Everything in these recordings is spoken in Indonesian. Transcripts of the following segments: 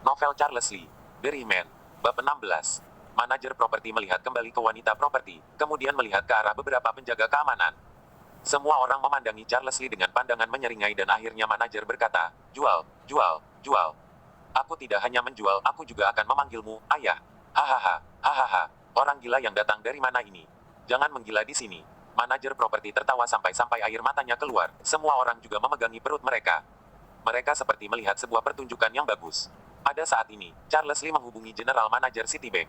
Novel Charles Lee, Berryman, Bab 16. Manajer properti melihat kembali ke wanita properti, kemudian melihat ke arah beberapa penjaga keamanan. Semua orang memandangi Charles Lee dengan pandangan menyeringai dan akhirnya manajer berkata, "Jual, jual, jual. Aku tidak hanya menjual, aku juga akan memanggilmu, ayah. Hahaha, hahaha. Orang gila yang datang dari mana ini? Jangan menggila di sini." Manajer properti tertawa sampai-sampai air matanya keluar. Semua orang juga memegangi perut mereka. Mereka seperti melihat sebuah pertunjukan yang bagus. Pada saat ini, Charles Lee menghubungi General Manager Citibank.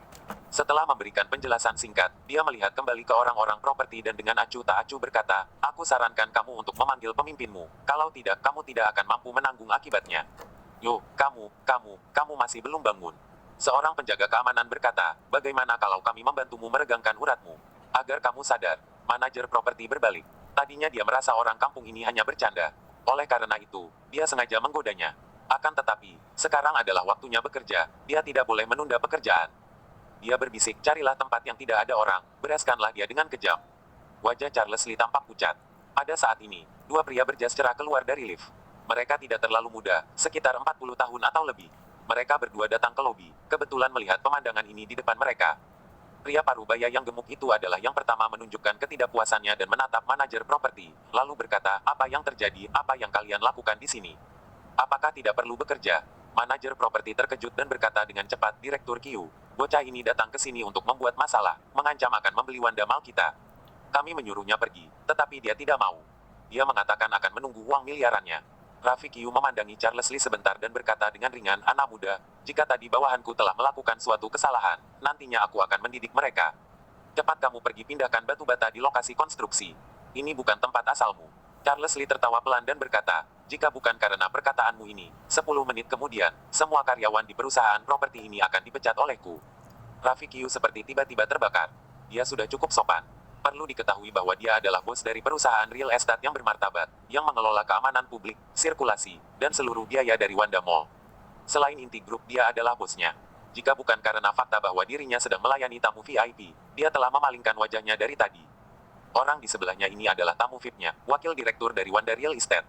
Setelah memberikan penjelasan singkat, dia melihat kembali ke orang-orang properti dan dengan acuh tak acuh berkata, "Aku sarankan kamu untuk memanggil pemimpinmu. Kalau tidak, kamu tidak akan mampu menanggung akibatnya." "Yo, kamu masih belum bangun." Seorang penjaga keamanan berkata, "Bagaimana kalau kami membantumu meregangkan uratmu? Agar kamu sadar." Manajer properti berbalik. Tadinya dia merasa orang kampung ini hanya bercanda. Oleh karena itu, dia sengaja menggodanya. Akan tetapi, sekarang adalah waktunya bekerja. Dia tidak boleh menunda pekerjaan. Dia berbisik, "Carilah tempat yang tidak ada orang, bereskanlah dia dengan kejam." Wajah Charles Lee tampak pucat. Pada saat ini, dua pria berjas cerah keluar dari lift. Mereka tidak terlalu muda, sekitar 40 tahun atau lebih. Mereka berdua datang ke lobi, kebetulan melihat pemandangan ini di depan mereka. Pria parubaya yang gemuk itu adalah yang pertama menunjukkan ketidakpuasannya dan menatap manajer properti, lalu berkata, "Apa yang terjadi, apa yang kalian lakukan di sini? Apakah tidak perlu bekerja?" Manajer properti terkejut dan berkata dengan cepat, "Direktur Q, bocah ini datang ke sini untuk membuat masalah, mengancam akan membeli Wanda Mall kita. Kami menyuruhnya pergi, tetapi dia tidak mau. Dia mengatakan akan menunggu uang miliarannya." Raffi Q memandangi Charles Lee sebentar dan berkata dengan ringan, "Anak muda, jika tadi bawahanku telah melakukan suatu kesalahan, nantinya aku akan mendidik mereka. Cepat kamu pergi pindahkan batu bata di lokasi konstruksi. Ini bukan tempat asalmu." Charles Lee tertawa pelan dan berkata, "Jika bukan karena perkataanmu ini, 10 menit kemudian, semua karyawan di perusahaan properti ini akan dipecat olehku." Raffi Q seperti tiba-tiba terbakar. Dia sudah cukup sopan. Perlu diketahui bahwa dia adalah bos dari perusahaan real estate yang bermartabat, yang mengelola keamanan publik, sirkulasi, dan seluruh biaya dari Wanda Mall. Selain inti grup, dia adalah bosnya. Jika bukan karena fakta bahwa dirinya sedang melayani tamu VIP, dia telah memalingkan wajahnya dari tadi. Orang di sebelahnya ini adalah tamu VIP-nya, wakil direktur dari Wanda Real Estate.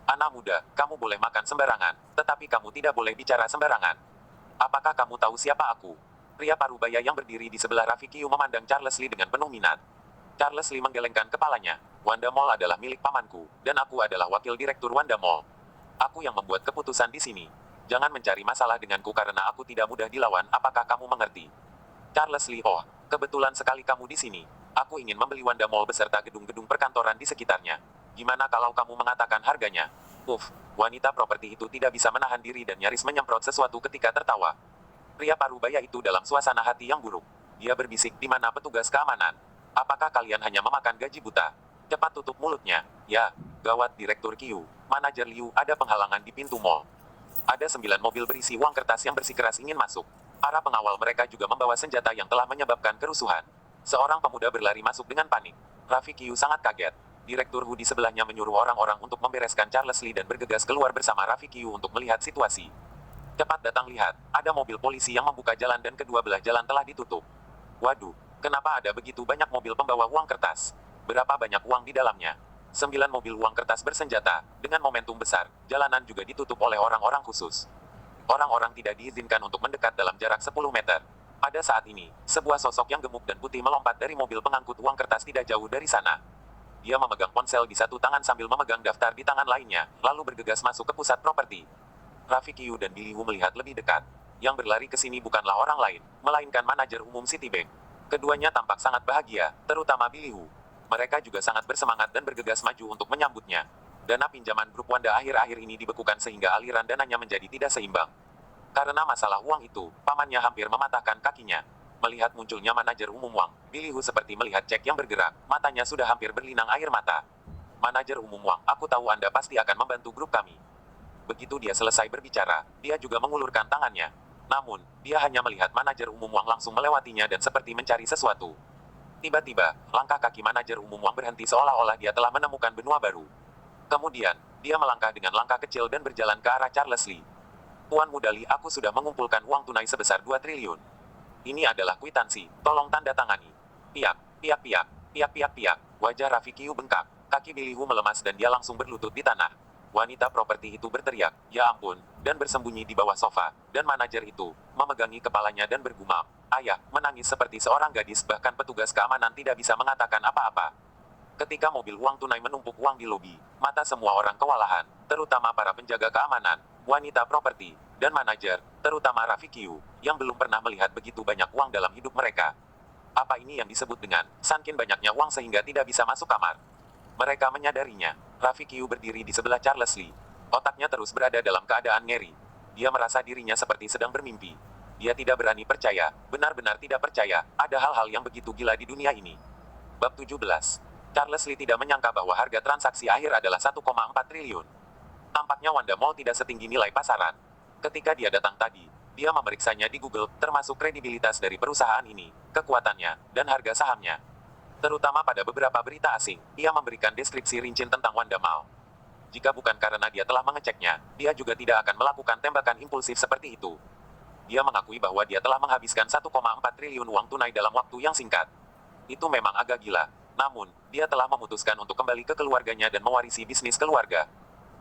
"Anak muda, kamu boleh makan sembarangan, tetapi kamu tidak boleh bicara sembarangan. Apakah kamu tahu siapa aku?" Pria parubaya yang berdiri di sebelah Raffi Q memandang Charles Lee dengan penuh minat. Charles Lee menggelengkan kepalanya. "Wanda Mall adalah milik pamanku, dan aku adalah wakil direktur Wanda Mall. Aku yang membuat keputusan di sini. Jangan mencari masalah denganku karena aku tidak mudah dilawan, apakah kamu mengerti?" Charles Lee, "Oh, kebetulan sekali kamu di sini. Aku ingin membeli Wanda Mall beserta gedung-gedung perkantoran di sekitarnya. Gimana kalau kamu mengatakan harganya?" Wanita properti itu tidak bisa menahan diri dan nyaris menyemprot sesuatu ketika tertawa. Pria parubaya itu dalam suasana hati yang buruk. Dia berbisik, "Di mana petugas keamanan? Apakah kalian hanya memakan gaji buta? Cepat tutup mulutnya." "Ya, gawat Direktur Q, Manajer Liu, ada penghalangan di pintu mall. Ada 9 mobil berisi uang kertas yang bersikeras ingin masuk. Para pengawal mereka juga membawa senjata yang telah menyebabkan kerusuhan." Seorang pemuda berlari masuk dengan panik. Raffi Q sangat kaget. Direktur Hu di sebelahnya menyuruh orang-orang untuk membereskan Charles Lee dan bergegas keluar bersama Raffi Q untuk melihat situasi. "Cepat datang lihat, ada mobil polisi yang membuka jalan dan kedua belah jalan telah ditutup." "Waduh, kenapa ada begitu banyak mobil pembawa uang kertas? Berapa banyak uang di dalamnya?" 9 mobil uang kertas bersenjata. Dengan momentum besar, jalanan juga ditutup oleh orang-orang khusus. Orang-orang tidak diizinkan untuk mendekat dalam jarak 10 meter. Pada saat ini, sebuah sosok yang gemuk dan putih melompat dari mobil pengangkut uang kertas tidak jauh dari sana. Dia memegang ponsel di satu tangan sambil memegang daftar di tangan lainnya, lalu bergegas masuk ke pusat properti. Raffi Q dan Billy Hu melihat lebih dekat. Yang berlari ke sini bukanlah orang lain, melainkan manajer umum Citibank. Keduanya tampak sangat bahagia, terutama Billy Hu. Mereka juga sangat bersemangat dan bergegas maju untuk menyambutnya. Dana pinjaman grup Wanda akhir-akhir ini dibekukan sehingga aliran dananya menjadi tidak seimbang. Karena masalah uang itu, pamannya hampir mematahkan kakinya. Melihat munculnya manajer umum Wang, Billy Hu seperti melihat cek yang bergerak, matanya sudah hampir berlinang air mata. "Manajer umum Wang, aku tahu Anda pasti akan membantu grup kami." Begitu dia selesai berbicara, dia juga mengulurkan tangannya. Namun, dia hanya melihat manajer umum Wang langsung melewatinya dan seperti mencari sesuatu. Tiba-tiba, langkah kaki manajer umum Wang berhenti seolah-olah dia telah menemukan benua baru. Kemudian, dia melangkah dengan langkah kecil dan berjalan ke arah Charles Lee. "Tuan Muda Lee, aku sudah mengumpulkan uang tunai sebesar 2 triliun. Ini adalah kwitansi, tolong tanda tangani." Piak, piak piak, piak piak piak. Wajah Raffi Q bengkak. Kaki Billy Hu melemas dan dia langsung berlutut di tanah. Wanita properti itu berteriak, "Ya ampun," dan bersembunyi di bawah sofa, dan manajer itu memegangi kepalanya dan bergumam, "Ayah," menangis seperti seorang gadis, bahkan petugas keamanan tidak bisa mengatakan apa-apa. Ketika mobil uang tunai menumpuk uang di lobi, mata semua orang kewalahan, terutama para penjaga keamanan, wanita properti, dan manajer, terutama Raffi Q, yang belum pernah melihat begitu banyak uang dalam hidup mereka. Apa ini yang disebut dengan saking banyaknya uang sehingga tidak bisa masuk kamar? Mereka menyadarinya. Raffi Q berdiri di sebelah Charles Lee. Otaknya terus berada dalam keadaan ngeri. Dia merasa dirinya seperti sedang bermimpi. Dia tidak berani percaya, benar-benar tidak percaya, ada hal-hal yang begitu gila di dunia ini. Bab 17. Charles Lee tidak menyangka bahwa harga transaksi akhir adalah 1,4 triliun. Tampaknya Wanda Mall tidak setinggi nilai pasaran. Ketika dia datang tadi, dia memeriksanya di Google, termasuk kredibilitas dari perusahaan ini, kekuatannya, dan harga sahamnya. Terutama pada beberapa berita asing, ia memberikan deskripsi rinci tentang Wanda Mall. Jika bukan karena dia telah mengeceknya, dia juga tidak akan melakukan tembakan impulsif seperti itu. Dia mengakui bahwa dia telah menghabiskan 1,4 triliun uang tunai dalam waktu yang singkat. Itu memang agak gila. Namun, dia telah memutuskan untuk kembali ke keluarganya dan mewarisi bisnis keluarga.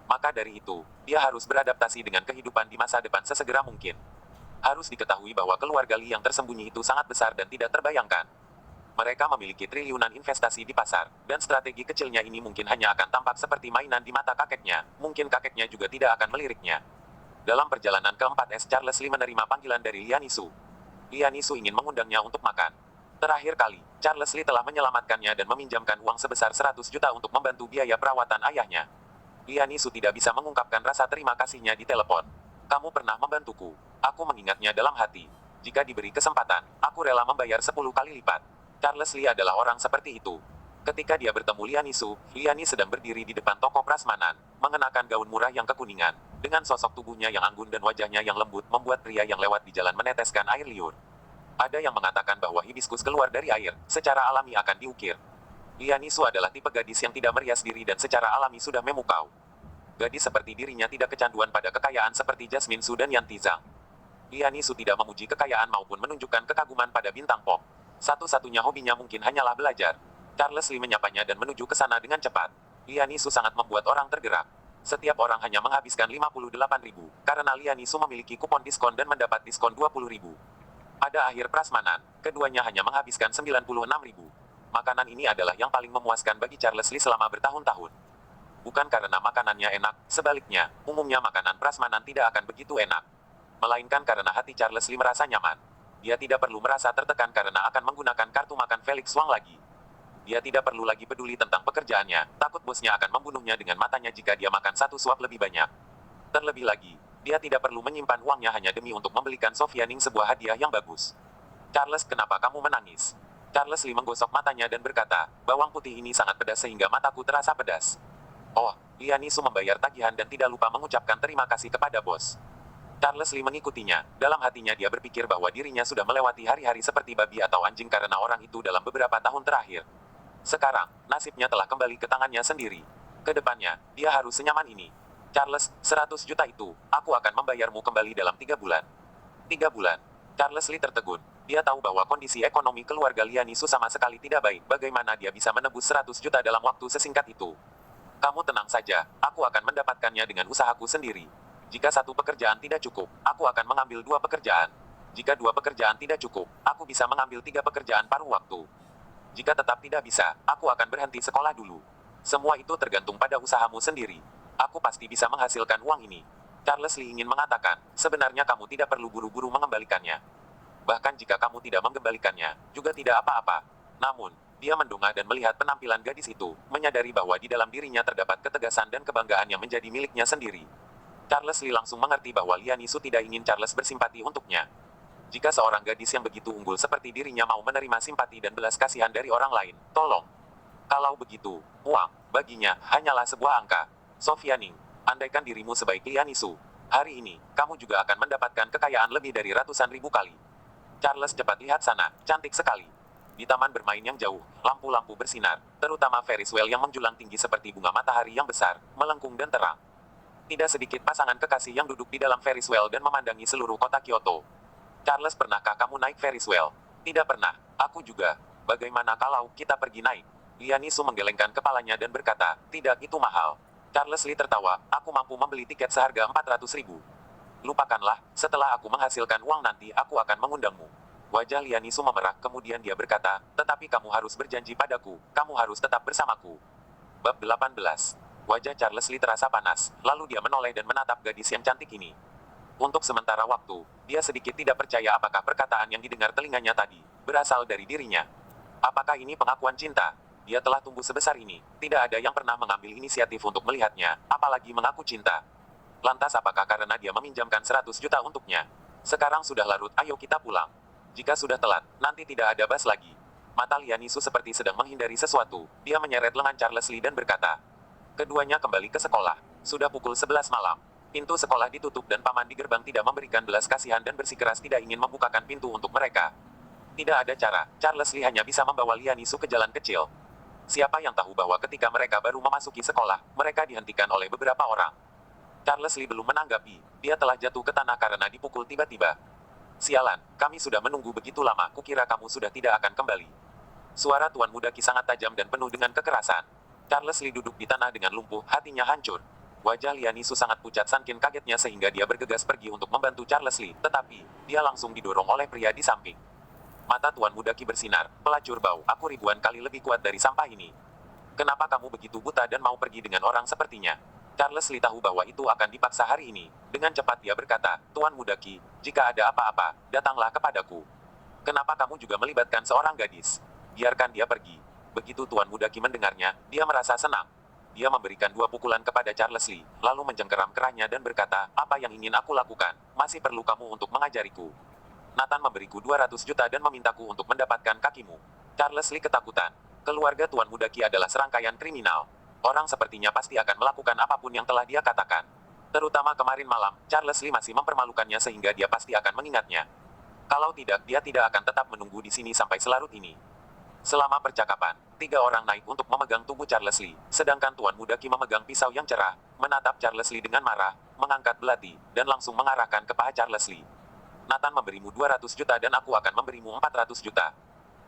Maka dari itu, dia harus beradaptasi dengan kehidupan di masa depan sesegera mungkin. Harus diketahui bahwa keluarga Lee yang tersembunyi itu sangat besar dan tidak terbayangkan. Mereka memiliki triliunan investasi di pasar, dan strategi kecilnya ini mungkin hanya akan tampak seperti mainan di mata kakeknya, mungkin kakeknya juga tidak akan meliriknya. Dalam perjalanan ke-4S, Charles Lee menerima panggilan dari Lian Isu. Lian Isu ingin mengundangnya untuk makan. Terakhir kali, Charles Lee telah menyelamatkannya dan meminjamkan uang sebesar 100 juta untuk membantu biaya perawatan ayahnya. Lian Isu tidak bisa mengungkapkan rasa terima kasihnya di telepon. "Kamu pernah membantuku. Aku mengingatnya dalam hati. Jika diberi kesempatan, aku rela membayar 10 kali lipat." Charles Lee adalah orang seperti itu. Ketika dia bertemu Lian Isu sedang berdiri di depan toko prasmanan, mengenakan gaun murah yang kekuningan, dengan sosok tubuhnya yang anggun dan wajahnya yang lembut membuat pria yang lewat di jalan meneteskan air liur. Ada yang mengatakan bahwa hibiskus keluar dari air, secara alami akan diukir. Lian Isu adalah tipe gadis yang tidak merias diri dan secara alami sudah memukau. Gadis seperti dirinya tidak kecanduan pada kekayaan seperti Jasmine Su dan Yan Tizang. Lian Isu tidak memuji kekayaan maupun menunjukkan kekaguman pada bintang pop. Satu-satunya hobinya mungkin hanyalah belajar. Charles Lee menyapanya dan menuju ke sana dengan cepat. Lian Isu sangat membuat orang tergerak. Setiap orang hanya menghabiskan 58.000, karena Lian Isu memiliki kupon diskon dan mendapat diskon 20.000. Pada akhir prasmanan, keduanya hanya menghabiskan 96.000. Makanan ini adalah yang paling memuaskan bagi Charles Lee selama bertahun-tahun. Bukan karena makanannya enak, sebaliknya, umumnya makanan prasmanan tidak akan begitu enak. Melainkan karena hati Charles Lee merasa nyaman. Dia tidak perlu merasa tertekan karena akan menggunakan kartu makan Felix Wang lagi. Dia tidak perlu lagi peduli tentang pekerjaannya, takut bosnya akan membunuhnya dengan matanya jika dia makan satu suap lebih banyak. Terlebih lagi, dia tidak perlu menyimpan uangnya hanya demi untuk membelikan Sofia Ning sebuah hadiah yang bagus. "Charles, kenapa kamu menangis?" Charles Lee menggosok matanya dan berkata, "Bawang putih ini sangat pedas sehingga mataku terasa pedas." "Oh," Lian Isu membayar tagihan dan tidak lupa mengucapkan terima kasih kepada bos. Charles Lee mengikutinya. Dalam hatinya dia berpikir bahwa dirinya sudah melewati hari-hari seperti babi atau anjing karena orang itu dalam beberapa tahun terakhir. Sekarang, nasibnya telah kembali ke tangannya sendiri. Kedepannya, dia harus senyaman ini. "Charles, 100 juta itu, aku akan membayarmu kembali dalam 3 bulan. 3 bulan. Charles Lee tertegun. Dia tahu bahwa kondisi ekonomi keluarga Lian Isu sama sekali tidak baik. Bagaimana dia bisa menebus 100 juta dalam waktu sesingkat itu? "Kamu tenang saja, aku akan mendapatkannya dengan usahaku sendiri. Jika satu pekerjaan tidak cukup, aku akan mengambil 2 pekerjaan. Jika 2 pekerjaan tidak cukup, aku bisa mengambil 3 pekerjaan paruh waktu. Jika tetap tidak bisa, aku akan berhenti sekolah dulu. Semua itu tergantung pada usahamu sendiri. Aku pasti bisa menghasilkan uang ini." Charles Lee ingin mengatakan, sebenarnya kamu tidak perlu buru-buru mengembalikannya. Bahkan jika kamu tidak mengembalikannya, juga tidak apa-apa. Namun, dia mendongak dan melihat penampilan gadis itu, menyadari bahwa di dalam dirinya terdapat ketegasan dan kebanggaan yang menjadi miliknya sendiri. Charles Lee langsung mengerti bahwa Lian Isu tidak ingin Charles bersimpati untuknya. Jika seorang gadis yang begitu unggul seperti dirinya mau menerima simpati dan belas kasihan dari orang lain, tolong. Kalau begitu, uang, baginya, hanyalah sebuah angka. "Sofia Ning, andaikan dirimu sebaik Lian Isu, hari ini, kamu juga akan mendapatkan kekayaan lebih dari ratusan ribu kali." Charles, cepat lihat sana, cantik sekali. Di taman bermain yang jauh, lampu-lampu bersinar, terutama Ferris wheel yang menjulang tinggi seperti bunga matahari yang besar, melengkung dan terang. Tidak sedikit pasangan kekasih yang duduk di dalam Ferris wheel dan memandangi seluruh kota Kyoto. "Charles, pernahkah kamu naik Ferris wheel?" "Tidak pernah. Aku juga. Bagaimana kalau kita pergi naik?" Lian Isu menggelengkan kepalanya dan berkata, "Tidak, itu mahal." Charles Lee tertawa, aku mampu membeli tiket seharga 400.000. Lupakanlah, setelah aku menghasilkan uang nanti aku akan mengundangmu. Wajah Lian Yisu memerah, kemudian dia berkata, tetapi kamu harus berjanji padaku, kamu harus tetap bersamaku. Bab 18. Wajah Charles Lee terasa panas, lalu dia menoleh dan menatap gadis yang cantik ini. Untuk sementara waktu, dia sedikit tidak percaya apakah perkataan yang didengar telinganya tadi berasal dari dirinya. Apakah ini pengakuan cinta? Dia telah tumbuh sebesar ini, tidak ada yang pernah mengambil inisiatif untuk melihatnya, apalagi mengaku cinta. Lantas apakah karena dia meminjamkan 100 juta untuknya? Sekarang sudah larut, ayo kita pulang. Jika sudah telat, nanti tidak ada bas lagi. Mata Lian Yisu seperti sedang menghindari sesuatu, dia menyeret lengan Charles Lee dan berkata. Keduanya kembali ke sekolah. Sudah pukul 11 malam. Pintu sekolah ditutup dan paman di gerbang tidak memberikan belas kasihan dan bersikeras tidak ingin membukakan pintu untuk mereka. Tidak ada cara, Charles Lee hanya bisa membawa Lian Yisu ke jalan kecil. Siapa yang tahu bahwa ketika mereka baru memasuki sekolah, mereka dihentikan oleh beberapa orang. Charles Lee belum menanggapi, dia telah jatuh ke tanah karena dipukul tiba-tiba. Sialan, kami sudah menunggu begitu lama, kukira kamu sudah tidak akan kembali. Suara Tuan Muda Qi sangat tajam dan penuh dengan kekerasan. Charles Lee duduk di tanah dengan lumpuh, hatinya hancur. Wajah Lian Yisu sangat pucat saking kagetnya sehingga dia bergegas pergi untuk membantu Charles Lee, tetapi, dia langsung didorong oleh pria di samping. Mata Tuan Muda Qi bersinar, pelacur bau, aku ribuan kali lebih kuat dari sampah ini. Kenapa kamu begitu buta dan mau pergi dengan orang sepertinya? Charles Lee tahu bahwa itu akan dipaksa hari ini. Dengan cepat dia berkata, Tuan Muda Qi, jika ada apa-apa, datanglah kepadaku. Kenapa kamu juga melibatkan seorang gadis? Biarkan dia pergi. Begitu Tuan Muda Qi mendengarnya, dia merasa senang. Dia memberikan 2 pukulan kepada Charles Lee, lalu menjengkeram kerahnya dan berkata, apa yang ingin aku lakukan? Masih perlu kamu untuk mengajariku. Nathan memberiku 200 juta dan memintaku untuk mendapatkan kakimu. Charles Lee ketakutan. Keluarga Tuan Muda Qi adalah serangkaian kriminal. Orang sepertinya pasti akan melakukan apapun yang telah dia katakan. Terutama kemarin malam, Charles Lee masih mempermalukannya sehingga dia pasti akan mengingatnya. Kalau tidak, dia tidak akan tetap menunggu di sini sampai selarut ini. Selama percakapan, 3 orang naik untuk memegang tubuh Charles Lee, sedangkan Tuan Muda Qi memegang pisau yang cerah, menatap Charles Lee dengan marah, mengangkat belati, dan langsung mengarahkan ke paha Charles Lee. Nathan memberimu 200 juta dan aku akan memberimu 400 juta.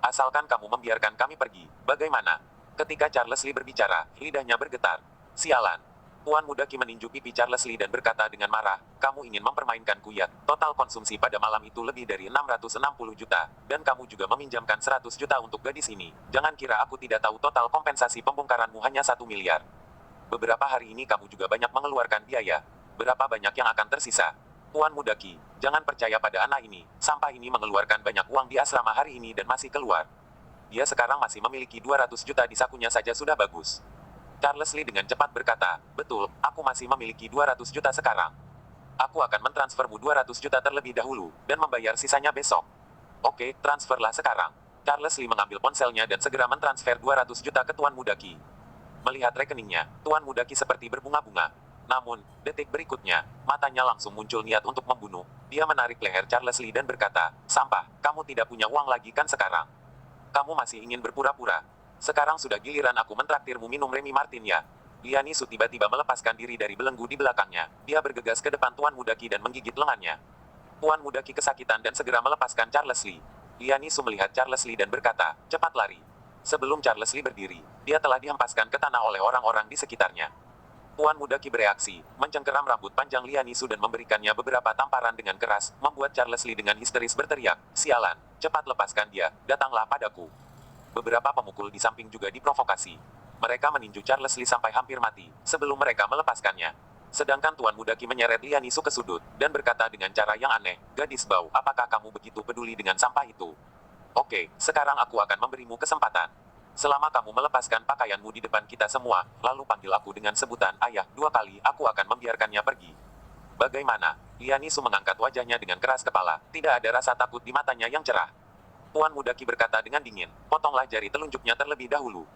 Asalkan kamu membiarkan kami pergi, bagaimana? Ketika Charles Lee berbicara, lidahnya bergetar. Sialan. Tuan Muda Qi meninju pipi Charles Lee dan berkata dengan marah, kamu ingin mempermainkanku ya? Total konsumsi pada malam itu lebih dari 660 juta, dan kamu juga meminjamkan 100 juta untuk gadis ini. Jangan kira aku tidak tahu total kompensasi pembongkaranmu hanya 1 miliar. Beberapa hari ini kamu juga banyak mengeluarkan biaya. Berapa banyak yang akan tersisa? Tuan Muda Qi, jangan percaya pada anak ini. Sampah ini mengeluarkan banyak uang di asrama hari ini dan masih keluar. Dia sekarang masih memiliki 200 juta di sakunya saja sudah bagus. Charles Lee dengan cepat berkata, betul, aku masih memiliki 200 juta sekarang. Aku akan mentransfermu 200 juta terlebih dahulu, dan membayar sisanya besok. Oke, transferlah sekarang. Charles Lee mengambil ponselnya dan segera mentransfer 200 juta ke Tuan Muda Qi. Melihat rekeningnya, Tuan Muda Qi seperti berbunga-bunga. Namun, detik berikutnya, matanya langsung muncul niat untuk membunuh. Dia menarik leher Charles Lee dan berkata, sampah, kamu tidak punya uang lagi kan sekarang? Kamu masih ingin berpura-pura? Sekarang sudah giliran aku mentraktirmu minum Remy Martin ya. Lian Yisu tiba-tiba melepaskan diri dari belenggu di belakangnya. Dia bergegas ke depan Tuan Muda Qi dan menggigit lengannya. Tuan Muda Qi kesakitan dan segera melepaskan Charles Lee. Lian Yisu melihat Charles Lee dan berkata, cepat lari. Sebelum Charles Lee berdiri, dia telah dihempaskan ke tanah oleh orang-orang di sekitarnya. Tuan Muda Qi bereaksi, mencengkeram rambut panjang Lian Yisu dan memberikannya beberapa tamparan dengan keras, membuat Charles Lee dengan histeris berteriak, sialan, cepat lepaskan dia, datanglah padaku. Beberapa pemukul di samping juga diprovokasi. Mereka meninju Charles Lee sampai hampir mati, sebelum mereka melepaskannya. Sedangkan Tuan Muda Qi menyeret Lian Yisu ke sudut, dan berkata dengan cara yang aneh, gadis bau, apakah kamu begitu peduli dengan sampah itu? Oke, sekarang aku akan memberimu kesempatan. Selama kamu melepaskan pakaianmu di depan kita semua, lalu panggil aku dengan sebutan ayah 2 kali, aku akan membiarkannya pergi. Bagaimana? Lian Yisu mengangkat wajahnya dengan keras kepala, tidak ada rasa takut di matanya yang cerah. Tuan Muda Qi berkata dengan dingin, potonglah jari telunjuknya terlebih dahulu.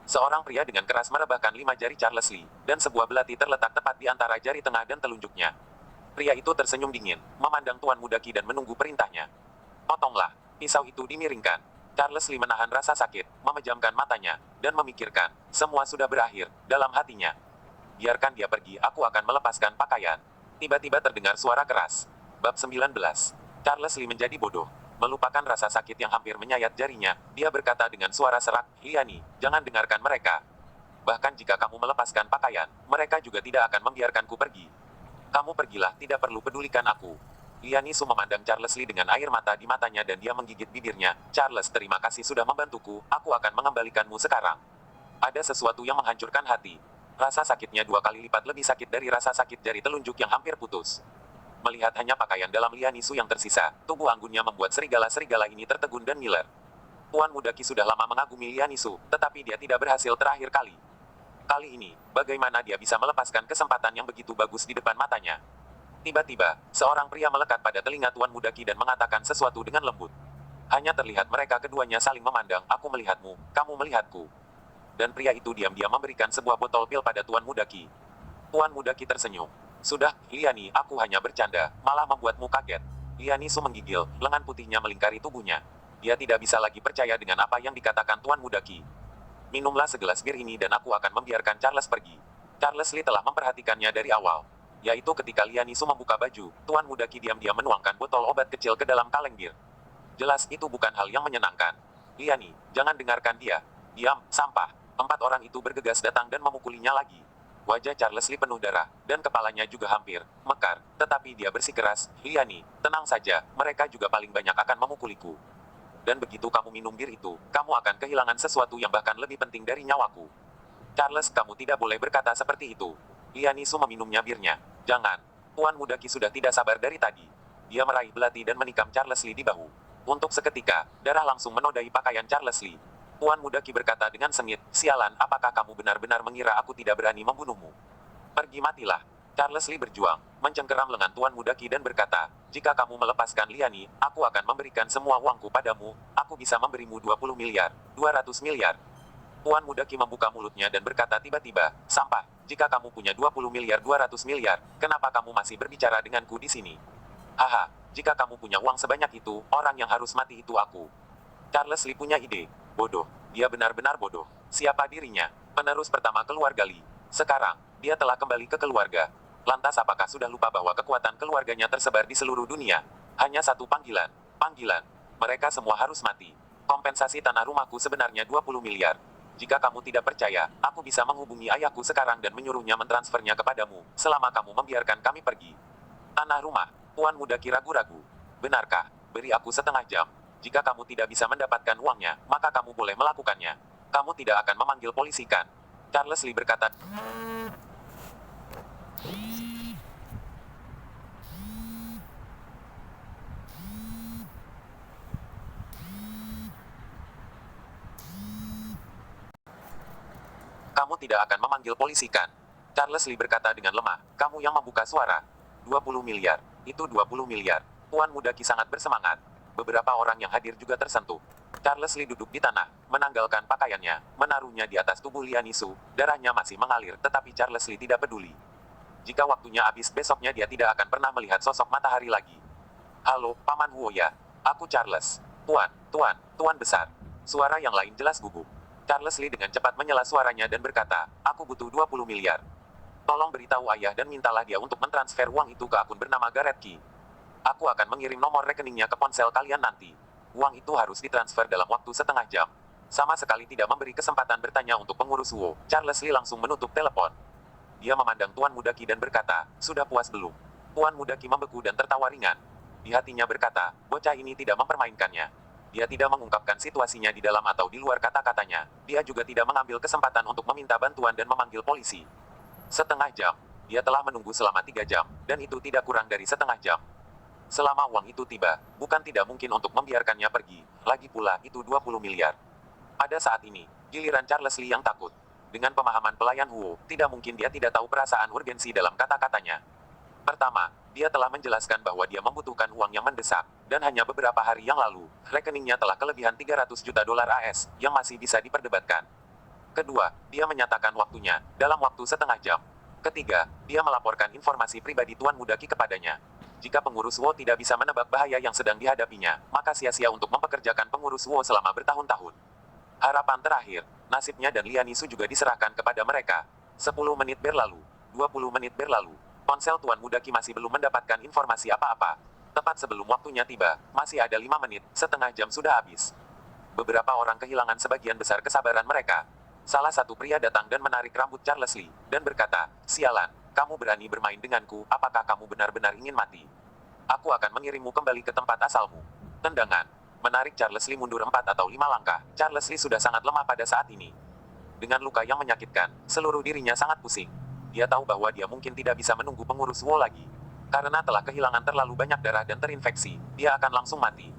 Seorang pria dengan keras merebahkan 5 jari Charles Lee, dan sebuah belati terletak tepat di antara jari tengah dan telunjuknya. Pria itu tersenyum dingin, memandang Tuan Muda Qi dan menunggu perintahnya. Potonglah. Pisau itu dimiringkan. Charles Lee menahan rasa sakit, memejamkan matanya, dan memikirkan, semua sudah berakhir, dalam hatinya. Biarkan dia pergi, aku akan melepaskan pakaian. Tiba-tiba terdengar suara keras. Bab 19. Charles Lee menjadi bodoh. Melupakan rasa sakit yang hampir menyayat jarinya, dia berkata dengan suara serak, Liani, jangan dengarkan mereka. Bahkan jika kamu melepaskan pakaian, mereka juga tidak akan membiarkanku pergi. Kamu pergilah, tidak perlu pedulikan aku. Lian Nisu memandang Charles Lee dengan air mata di matanya dan dia menggigit bibirnya. Charles, terima kasih sudah membantuku, aku akan mengembalikanmu sekarang. Ada sesuatu yang menghancurkan hati. Rasa sakitnya 2 kali lipat lebih sakit dari rasa sakit jari telunjuk yang hampir putus. Melihat hanya pakaian dalam Lian Nisu yang tersisa, tubuh anggunnya membuat serigala-serigala ini tertegun dan ngiler. Tuan Muda Qi sudah lama mengagumi Lian Nisu, tetapi dia tidak berhasil terakhir kali. Kali ini, bagaimana dia bisa melepaskan kesempatan yang begitu bagus di depan matanya? Tiba-tiba, seorang pria melekat pada telinga Tuan Muda Qi dan mengatakan sesuatu dengan lembut. Hanya terlihat mereka keduanya saling memandang, aku melihatmu, kamu melihatku. Dan pria itu diam-diam memberikan sebuah botol pil pada Tuan Muda Qi. Tuan Muda Qi tersenyum. Sudah, Liani, aku hanya bercanda, malah membuatmu kaget. Liani Su menggigil, lengan putihnya melingkari tubuhnya. Dia tidak bisa lagi percaya dengan apa yang dikatakan Tuan Muda Qi. Minumlah segelas bir ini dan aku akan membiarkan Charles pergi. Charles Lee telah memperhatikannya dari awal. Yaitu ketika Lian Nisu membuka baju, Tuan Muda Qi diam-diam menuangkan botol obat kecil ke dalam kaleng bir. Jelas itu bukan hal yang menyenangkan. Liani, jangan dengarkan dia. Diam, sampah. 4 orang itu bergegas datang dan memukulinya lagi. Wajah Charles Lee penuh darah, dan kepalanya juga hampir mekar. Tetapi dia bersikeras, Liani, tenang saja, mereka juga paling banyak akan memukuliku. Dan begitu kamu minum bir itu, kamu akan kehilangan sesuatu yang bahkan lebih penting dari nyawaku. Charles, kamu tidak boleh berkata seperti itu. Lian Nisu meminumnya birnya. Jangan. Tuan Muda Qi sudah tidak sabar dari tadi. Dia meraih belati dan menikam Charles Lee di bahu. Untuk seketika, darah langsung menodai pakaian Charles Lee. Tuan Muda Qi berkata dengan sengit, sialan, apakah kamu benar-benar mengira aku tidak berani membunuhmu? Pergi matilah. Charles Lee berjuang, mencengkeram lengan Tuan Muda Qi dan berkata, jika kamu melepaskan Liani, aku akan memberikan semua uangku padamu, aku bisa memberimu 20 miliar, 200 miliar. Tuan Muda Qi membuka mulutnya dan berkata tiba-tiba, sampah, jika kamu punya 20 miliar 200 miliar, kenapa kamu masih berbicara denganku di sini? Haha, jika kamu punya uang sebanyak itu, orang yang harus mati itu aku. Charles Lee punya ide. Bodoh, dia benar-benar bodoh. Siapa dirinya? Penerus pertama keluarga Lee. Sekarang, dia telah kembali ke keluarga. Lantas apakah sudah lupa bahwa kekuatan keluarganya tersebar di seluruh dunia? Hanya satu panggilan. Panggilan. Mereka semua harus mati. Kompensasi tanah rumahku sebenarnya 20 miliar. Jika kamu tidak percaya, aku bisa menghubungi ayahku sekarang dan menyuruhnya mentransfernya kepadamu, selama kamu membiarkan kami pergi. Tanah rumah. Tuan Muda Qi ragu-ragu. Benarkah? Beri aku setengah jam. Jika kamu tidak bisa mendapatkan uangnya, maka kamu boleh melakukannya. Kamu tidak akan memanggil polisi kan? Charles Lee berkata. Kamu tidak akan memanggil polisi kan? Charles Lee berkata dengan lemah, kamu yang membuka suara. 20 miliar. Itu 20 miliar. Tuan Muda Qi sangat bersemangat. Beberapa orang yang hadir juga tersentuh. Charles Lee duduk di tanah, menanggalkan pakaiannya, menaruhnya di atas tubuh Lian Nisu, darahnya masih mengalir tetapi Charles Lee tidak peduli. Jika waktunya habis besoknya dia tidak akan pernah melihat sosok matahari lagi. Halo, Paman Huo ya. Aku Charles. Tuan besar. Suara yang lain jelas gugup. Charles Lee dengan cepat menyela suaranya dan berkata, aku butuh 20 miliar. Tolong beritahu ayah dan mintalah dia untuk mentransfer uang itu ke akun bernama Gareth Qi. Aku akan mengirim nomor rekeningnya ke ponsel kalian nanti. Uang itu harus ditransfer dalam waktu setengah jam. Sama sekali tidak memberi kesempatan bertanya untuk pengurus Huo, Charles Lee langsung menutup telepon. Dia memandang Tuan Muda Qi dan berkata, sudah puas belum? Tuan Muda Qi membeku dan tertawa ringan. Di hatinya berkata, bocah ini tidak mempermainkannya. Dia tidak mengungkapkan situasinya di dalam atau di luar kata-katanya. Dia juga tidak mengambil kesempatan untuk meminta bantuan dan memanggil polisi. Setengah jam. Dia telah menunggu selama 3 jam, dan itu tidak kurang dari setengah jam. Selama uang itu tiba, bukan tidak mungkin untuk membiarkannya pergi. Lagi pula, itu 20 miliar. Pada saat ini, giliran Charles Lee yang takut. Dengan pemahaman pelayan Huo, tidak mungkin dia tidak tahu perasaan urgensi dalam kata-katanya. Pertama, dia telah menjelaskan bahwa dia membutuhkan uang yang mendesak, dan hanya beberapa hari yang lalu, rekeningnya telah kelebihan 300 juta dolar AS, yang masih bisa diperdebatkan. Kedua, dia menyatakan waktunya, dalam waktu setengah jam. Ketiga, dia melaporkan informasi pribadi Tuan Muda Qi kepadanya. Jika pengurus Wo tidak bisa menebak bahaya yang sedang dihadapinya, maka sia-sia untuk mempekerjakan pengurus Wo selama bertahun-tahun. Harapan terakhir, nasibnya dan Lian Nisu juga diserahkan kepada mereka. 10 menit berlalu, 20 menit berlalu. Ponsel Tuan Muda Qi masih belum mendapatkan informasi apa-apa. Tepat sebelum waktunya tiba, masih ada 5 menit, setengah jam sudah habis. Beberapa orang kehilangan sebagian besar kesabaran mereka. Salah satu pria datang dan menarik rambut Charles Lee, dan berkata, "Sialan, kamu berani bermain denganku, apakah kamu benar-benar ingin mati? Aku akan mengirimmu kembali ke tempat asalmu." Tendangan. Menarik Charles Lee mundur 4 atau 5 langkah. Charles Lee sudah sangat lemah pada saat ini. Dengan luka yang menyakitkan, seluruh dirinya sangat pusing. Dia tahu bahwa dia mungkin tidak bisa menunggu pengurus Wu lagi. Karena telah kehilangan terlalu banyak darah dan terinfeksi, dia akan langsung mati.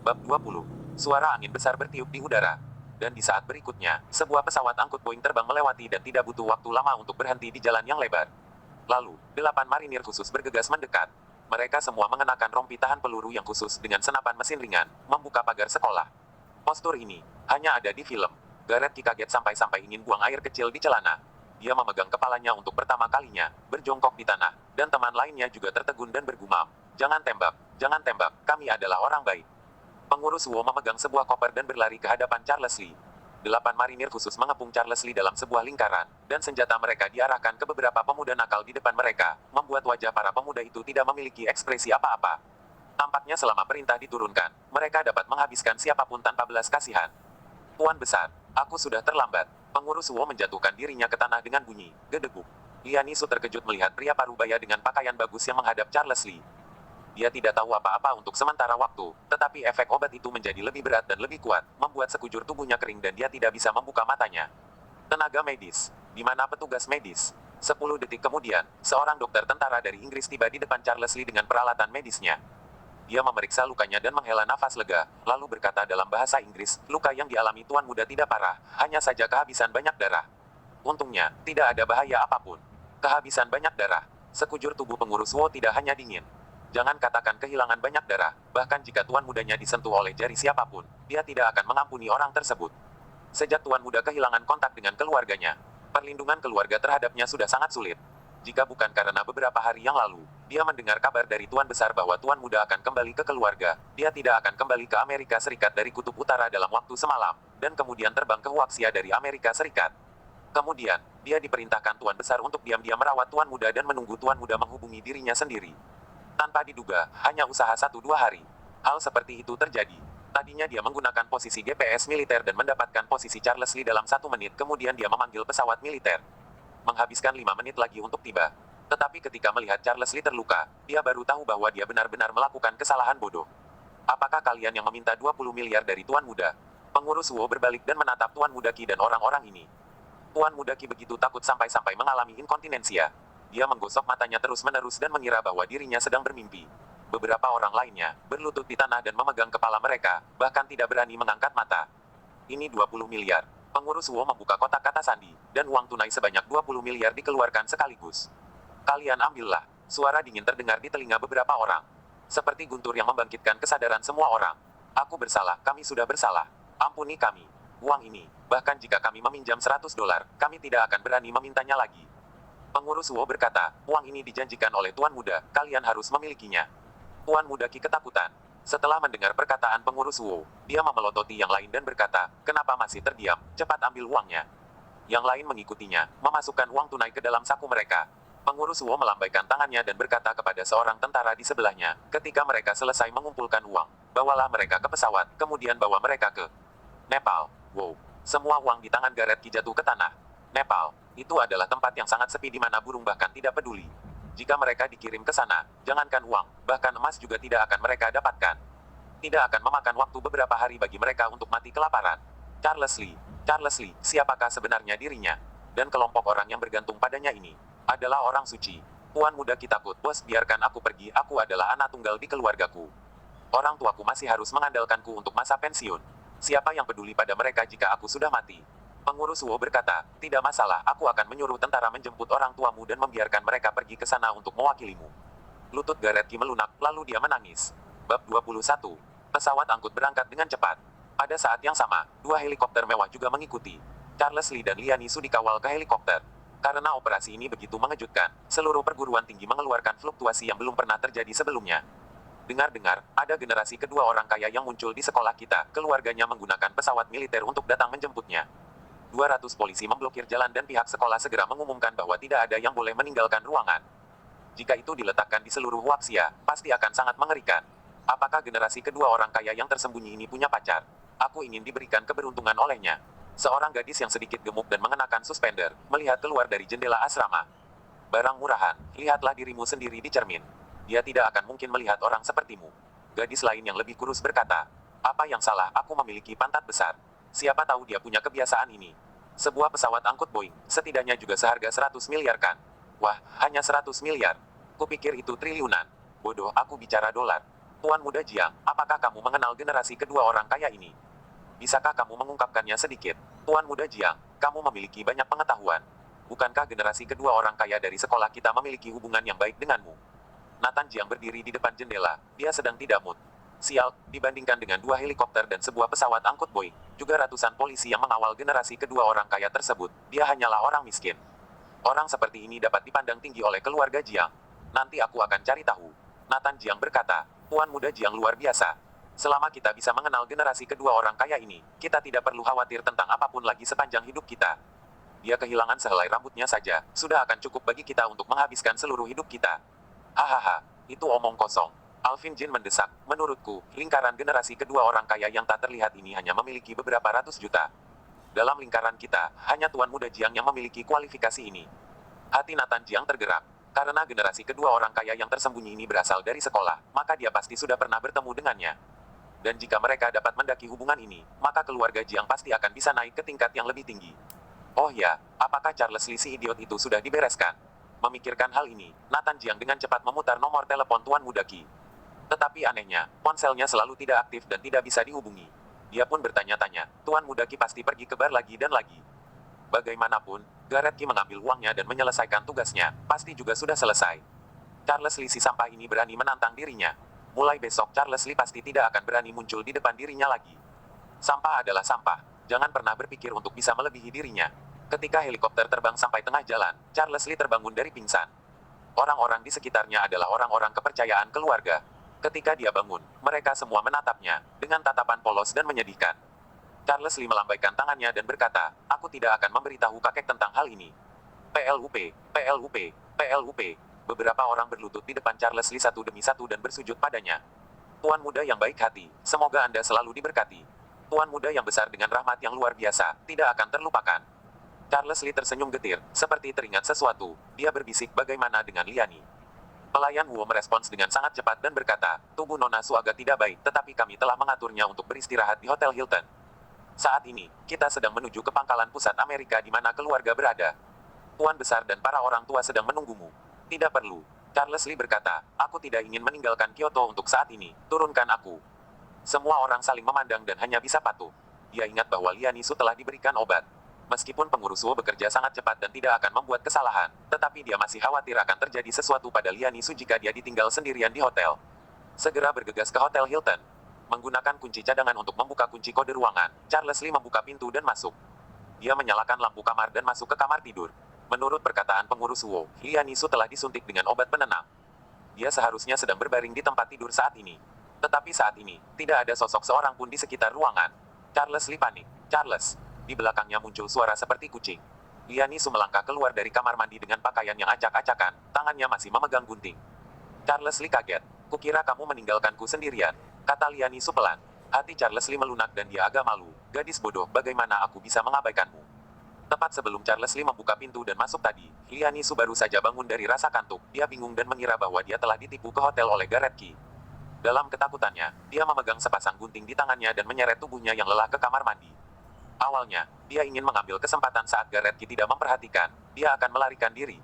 Bab 20. Suara angin besar bertiup di udara. Dan di saat berikutnya, sebuah pesawat angkut Boeing terbang melewati dan tidak butuh waktu lama untuk berhenti di jalan yang lebar. Lalu, 8 marinir khusus bergegas mendekat. Mereka semua mengenakan rompi tahan peluru yang khusus dengan senapan mesin ringan, membuka pagar sekolah. Postur ini hanya ada di film. Gareth kaget sampai-sampai ingin buang air kecil di celana. Dia memegang kepalanya untuk pertama kalinya, berjongkok di tanah, dan teman lainnya juga tertegun dan bergumam, "Jangan tembak, kami adalah orang baik." Pengurus Wu memegang sebuah koper dan berlari ke hadapan Charles Lee. 8 marinir khusus mengepung Charles Lee dalam sebuah lingkaran, dan senjata mereka diarahkan ke beberapa pemuda nakal di depan mereka, membuat wajah para pemuda itu tidak memiliki ekspresi apa-apa. Tampaknya selama perintah diturunkan, mereka dapat menghabiskan siapapun tanpa belas kasihan. "Tuan Besar, aku sudah terlambat." Pengurus Wu menjatuhkan dirinya ke tanah dengan bunyi gedebuk. Lian Nisu terkejut melihat pria parubaya dengan pakaian bagus yang menghadap Charles Lee. Dia tidak tahu apa-apa untuk sementara waktu, tetapi efek obat itu menjadi lebih berat dan lebih kuat, membuat sekujur tubuhnya kering dan dia tidak bisa membuka matanya. Tenaga medis. Di mana petugas medis? 10 detik kemudian, seorang dokter tentara dari Inggris tiba di depan Charles Lee dengan peralatan medisnya. Dia memeriksa lukanya dan menghela nafas lega, lalu berkata dalam bahasa Inggris, "Luka yang dialami Tuan Muda tidak parah, hanya saja kehabisan banyak darah." Untungnya, tidak ada bahaya apapun. Kehabisan banyak darah. Sekujur tubuh pengurus Wu tidak hanya dingin. Jangan katakan kehilangan banyak darah, bahkan jika Tuan Mudanya disentuh oleh jari siapapun, dia tidak akan mengampuni orang tersebut. Sejak Tuan Muda kehilangan kontak dengan keluarganya, perlindungan keluarga terhadapnya sudah sangat sulit. Jika bukan karena beberapa hari yang lalu, dia mendengar kabar dari Tuan Besar bahwa Tuan Muda akan kembali ke keluarga, dia tidak akan kembali ke Amerika Serikat dari Kutub Utara dalam waktu semalam, dan kemudian terbang ke Huaxia dari Amerika Serikat. Kemudian, dia diperintahkan Tuan Besar untuk diam-diam merawat Tuan Muda dan menunggu Tuan Muda menghubungi dirinya sendiri. Tanpa diduga, hanya usaha 1-2 hari. Hal seperti itu terjadi. Tadinya dia menggunakan posisi GPS militer dan mendapatkan posisi Charles Lee dalam 1 menit, kemudian dia memanggil pesawat militer. Menghabiskan 5 menit lagi untuk tiba. Tetapi ketika melihat Charles Lee terluka, dia baru tahu bahwa dia benar-benar melakukan kesalahan bodoh. "Apakah kalian yang meminta 20 miliar dari Tuan Muda?" Pengurus Wu berbalik dan menatap Tuan Muda Qi dan orang-orang ini. Tuan Muda Qi begitu takut sampai-sampai mengalami inkontinensia. Dia menggosok matanya terus-menerus dan mengira bahwa dirinya sedang bermimpi. Beberapa orang lainnya berlutut di tanah dan memegang kepala mereka, bahkan tidak berani mengangkat mata. "Ini 20 miliar. Pengurus Wu membuka kotak kata sandi, dan uang tunai sebanyak 20 miliar dikeluarkan sekaligus. "Kalian ambillah." Suara dingin terdengar di telinga beberapa orang. Seperti guntur yang membangkitkan kesadaran semua orang. "Aku bersalah, kami sudah bersalah. Ampuni kami. Uang ini, bahkan jika kami meminjam 100 dolar, kami tidak akan berani memintanya lagi." Pengurus Wu berkata, "Uang ini dijanjikan oleh Tuan Muda, kalian harus memilikinya." Tuan Muda Qi ketakutan. Setelah mendengar perkataan pengurus Wu, dia memelototi yang lain dan berkata, "Kenapa masih terdiam? Cepat ambil uangnya." Yang lain mengikutinya, memasukkan uang tunai ke dalam saku mereka. Pengurus Wu melambaikan tangannya dan berkata kepada seorang tentara di sebelahnya, ketika mereka selesai mengumpulkan uang, "Bawalah mereka ke pesawat, kemudian bawa mereka ke Nepal." Wow. Semua uang di tangan Gareth Qi jatuh ke tanah. Nepal. Itu adalah tempat yang sangat sepi di mana burung bahkan tidak peduli. Jika mereka dikirim ke sana, jangankan uang, bahkan emas juga tidak akan mereka dapatkan. Tidak akan memakan waktu beberapa hari bagi mereka untuk mati kelaparan. Charles Lee, siapakah sebenarnya dirinya? Dan kelompok orang yang bergantung padanya ini adalah orang suci. Tuan Muda Qi takut, "Bos, biarkan aku pergi, aku adalah anak tunggal di keluargaku. Orang tuaku masih harus mengandalkanku untuk masa pensiun. Siapa yang peduli pada mereka jika aku sudah mati?" Pengurus Wu berkata, "Tidak masalah, aku akan menyuruh tentara menjemput orang tuamu dan membiarkan mereka pergi ke sana untuk mewakilimu." Lutut Gareth Qi melunak, lalu dia menangis. Bab 21. Pesawat angkut berangkat dengan cepat. Pada saat yang sama, 2 helikopter mewah juga mengikuti. Charles Lee dan Lian Nisu dikawal ke helikopter. Karena operasi ini begitu mengejutkan, seluruh perguruan tinggi mengeluarkan fluktuasi yang belum pernah terjadi sebelumnya. Dengar-dengar, ada generasi kedua orang kaya yang muncul di sekolah kita, keluarganya menggunakan pesawat militer untuk datang menjemputnya. 200 polisi memblokir jalan dan pihak sekolah segera mengumumkan bahwa tidak ada yang boleh meninggalkan ruangan. Jika itu diletakkan di seluruh Huaxia, pasti akan sangat mengerikan. Apakah generasi kedua orang kaya yang tersembunyi ini punya pacar? Aku ingin diberikan keberuntungan olehnya. Seorang gadis yang sedikit gemuk dan mengenakan suspender, melihat keluar dari jendela asrama. Barang murahan, lihatlah dirimu sendiri di cermin. Dia tidak akan mungkin melihat orang sepertimu. Gadis lain yang lebih kurus berkata, apa yang salah, aku memiliki pantat besar. Siapa tahu dia punya kebiasaan ini. Sebuah pesawat angkut Boeing, setidaknya juga seharga 100 miliar kan? Wah, hanya 100 miliar. Kupikir itu triliunan. Bodoh, aku bicara dolar. Tuan Muda Jiang, apakah kamu mengenal generasi kedua orang kaya ini? Bisakah kamu mengungkapkannya sedikit? Tuan Muda Jiang, kamu memiliki banyak pengetahuan. Bukankah generasi kedua orang kaya dari sekolah kita memiliki hubungan yang baik denganmu? Nathan Jiang berdiri di depan jendela, dia sedang tidak mood. Sial, dibandingkan dengan 2 helikopter dan sebuah pesawat angkut Boeing, juga ratusan polisi yang mengawal generasi kedua orang kaya tersebut, dia hanyalah orang miskin. Orang seperti ini dapat dipandang tinggi oleh keluarga Jiang. Nanti aku akan cari tahu. Nathan Jiang berkata, Tuan Muda Jiang luar biasa. Selama kita bisa mengenal generasi kedua orang kaya ini, kita tidak perlu khawatir tentang apapun lagi sepanjang hidup kita. Dia kehilangan sehelai rambutnya saja, sudah akan cukup bagi kita untuk menghabiskan seluruh hidup kita. Hahaha, itu omong kosong. Alvin Jin mendesak, menurutku, lingkaran generasi kedua orang kaya yang tak terlihat ini hanya memiliki beberapa ratus juta. Dalam lingkaran kita, hanya Tuan Muda Jiang yang memiliki kualifikasi ini. Hati Nathan Jiang tergerak. Karena generasi kedua orang kaya yang tersembunyi ini berasal dari sekolah, maka dia pasti sudah pernah bertemu dengannya. Dan jika mereka dapat mendaki hubungan ini, maka keluarga Jiang pasti akan bisa naik ke tingkat yang lebih tinggi. Oh ya, apakah Charles Lee si idiot itu sudah dibereskan? Memikirkan hal ini, Nathan Jiang dengan cepat memutar nomor telepon Tuan Muda Qi. Tetapi anehnya, ponselnya selalu tidak aktif dan tidak bisa dihubungi. Dia pun bertanya-tanya, Tuan Muda Qi pasti pergi ke bar lagi dan lagi. Bagaimanapun, Gareth Qi mengambil uangnya dan menyelesaikan tugasnya, pasti juga sudah selesai. Charles Lee si sampah ini berani menantang dirinya. Mulai besok Charles Lee pasti tidak akan berani muncul di depan dirinya lagi. Sampah adalah sampah, jangan pernah berpikir untuk bisa melebihi dirinya. Ketika helikopter terbang sampai tengah jalan, Charles Lee terbangun dari pingsan. Orang-orang di sekitarnya adalah orang-orang kepercayaan keluarga. Ketika dia bangun, mereka semua menatapnya, dengan tatapan polos dan menyedihkan. Charles Lee melambaikan tangannya dan berkata, aku tidak akan memberitahu kakek tentang hal ini. PLUP, PLUP, PLUP. Beberapa orang berlutut di depan Charles Lee satu demi satu dan bersujud padanya. Tuan muda yang baik hati, semoga Anda selalu diberkati. Tuan muda yang besar dengan rahmat yang luar biasa, tidak akan terlupakan. Charles Lee tersenyum getir, seperti teringat sesuatu. Dia berbisik bagaimana dengan Liani. Pelayan Wu merespons dengan sangat cepat dan berkata, tubuh Nona Su agak tidak baik, tetapi kami telah mengaturnya untuk beristirahat di Hotel Hilton. Saat ini, kita sedang menuju ke pangkalan pusat Amerika di mana keluarga berada. Tuan besar dan para orang tua sedang menunggumu. Tidak perlu. Charles Lee berkata, aku tidak ingin meninggalkan Kyoto untuk saat ini, turunkan aku. Semua orang saling memandang dan hanya bisa patuh. Dia ingat bahwa Liani Su telah diberikan obat. Meskipun pengurus Wu bekerja sangat cepat dan tidak akan membuat kesalahan, tetapi dia masih khawatir akan terjadi sesuatu pada Liani Su jika dia ditinggal sendirian di hotel. Segera bergegas ke Hotel Hilton. Menggunakan kunci cadangan untuk membuka kunci kode ruangan, Charles Lee membuka pintu dan masuk. Dia menyalakan lampu kamar dan masuk ke kamar tidur. Menurut perkataan pengurus Wu, Liani Su telah disuntik dengan obat penenang. Dia seharusnya sedang berbaring di tempat tidur saat ini. Tetapi saat ini, tidak ada sosok seorang pun di sekitar ruangan. Charles Lee panik. Charles. Di belakangnya muncul suara seperti kucing. Liani Su melangkah keluar dari kamar mandi dengan pakaian yang acak-acakan, tangannya masih memegang gunting. Charles Lee kaget. Kukira kamu meninggalkanku sendirian, kata Liani Su pelan. Hati Charles Lee melunak dan dia agak malu. Gadis bodoh, bagaimana aku bisa mengabaikanmu? Tepat sebelum Charles Lee membuka pintu dan masuk tadi, Liani Su baru saja bangun dari rasa kantuk. Dia bingung dan mengira bahwa dia telah ditipu ke hotel oleh Gareth Qi. Dalam ketakutannya, dia memegang sepasang gunting di tangannya dan menyeret tubuhnya yang lelah ke kamar mandi. Awalnya, dia ingin mengambil kesempatan saat Gareth Qi tidak memperhatikan, dia akan melarikan diri.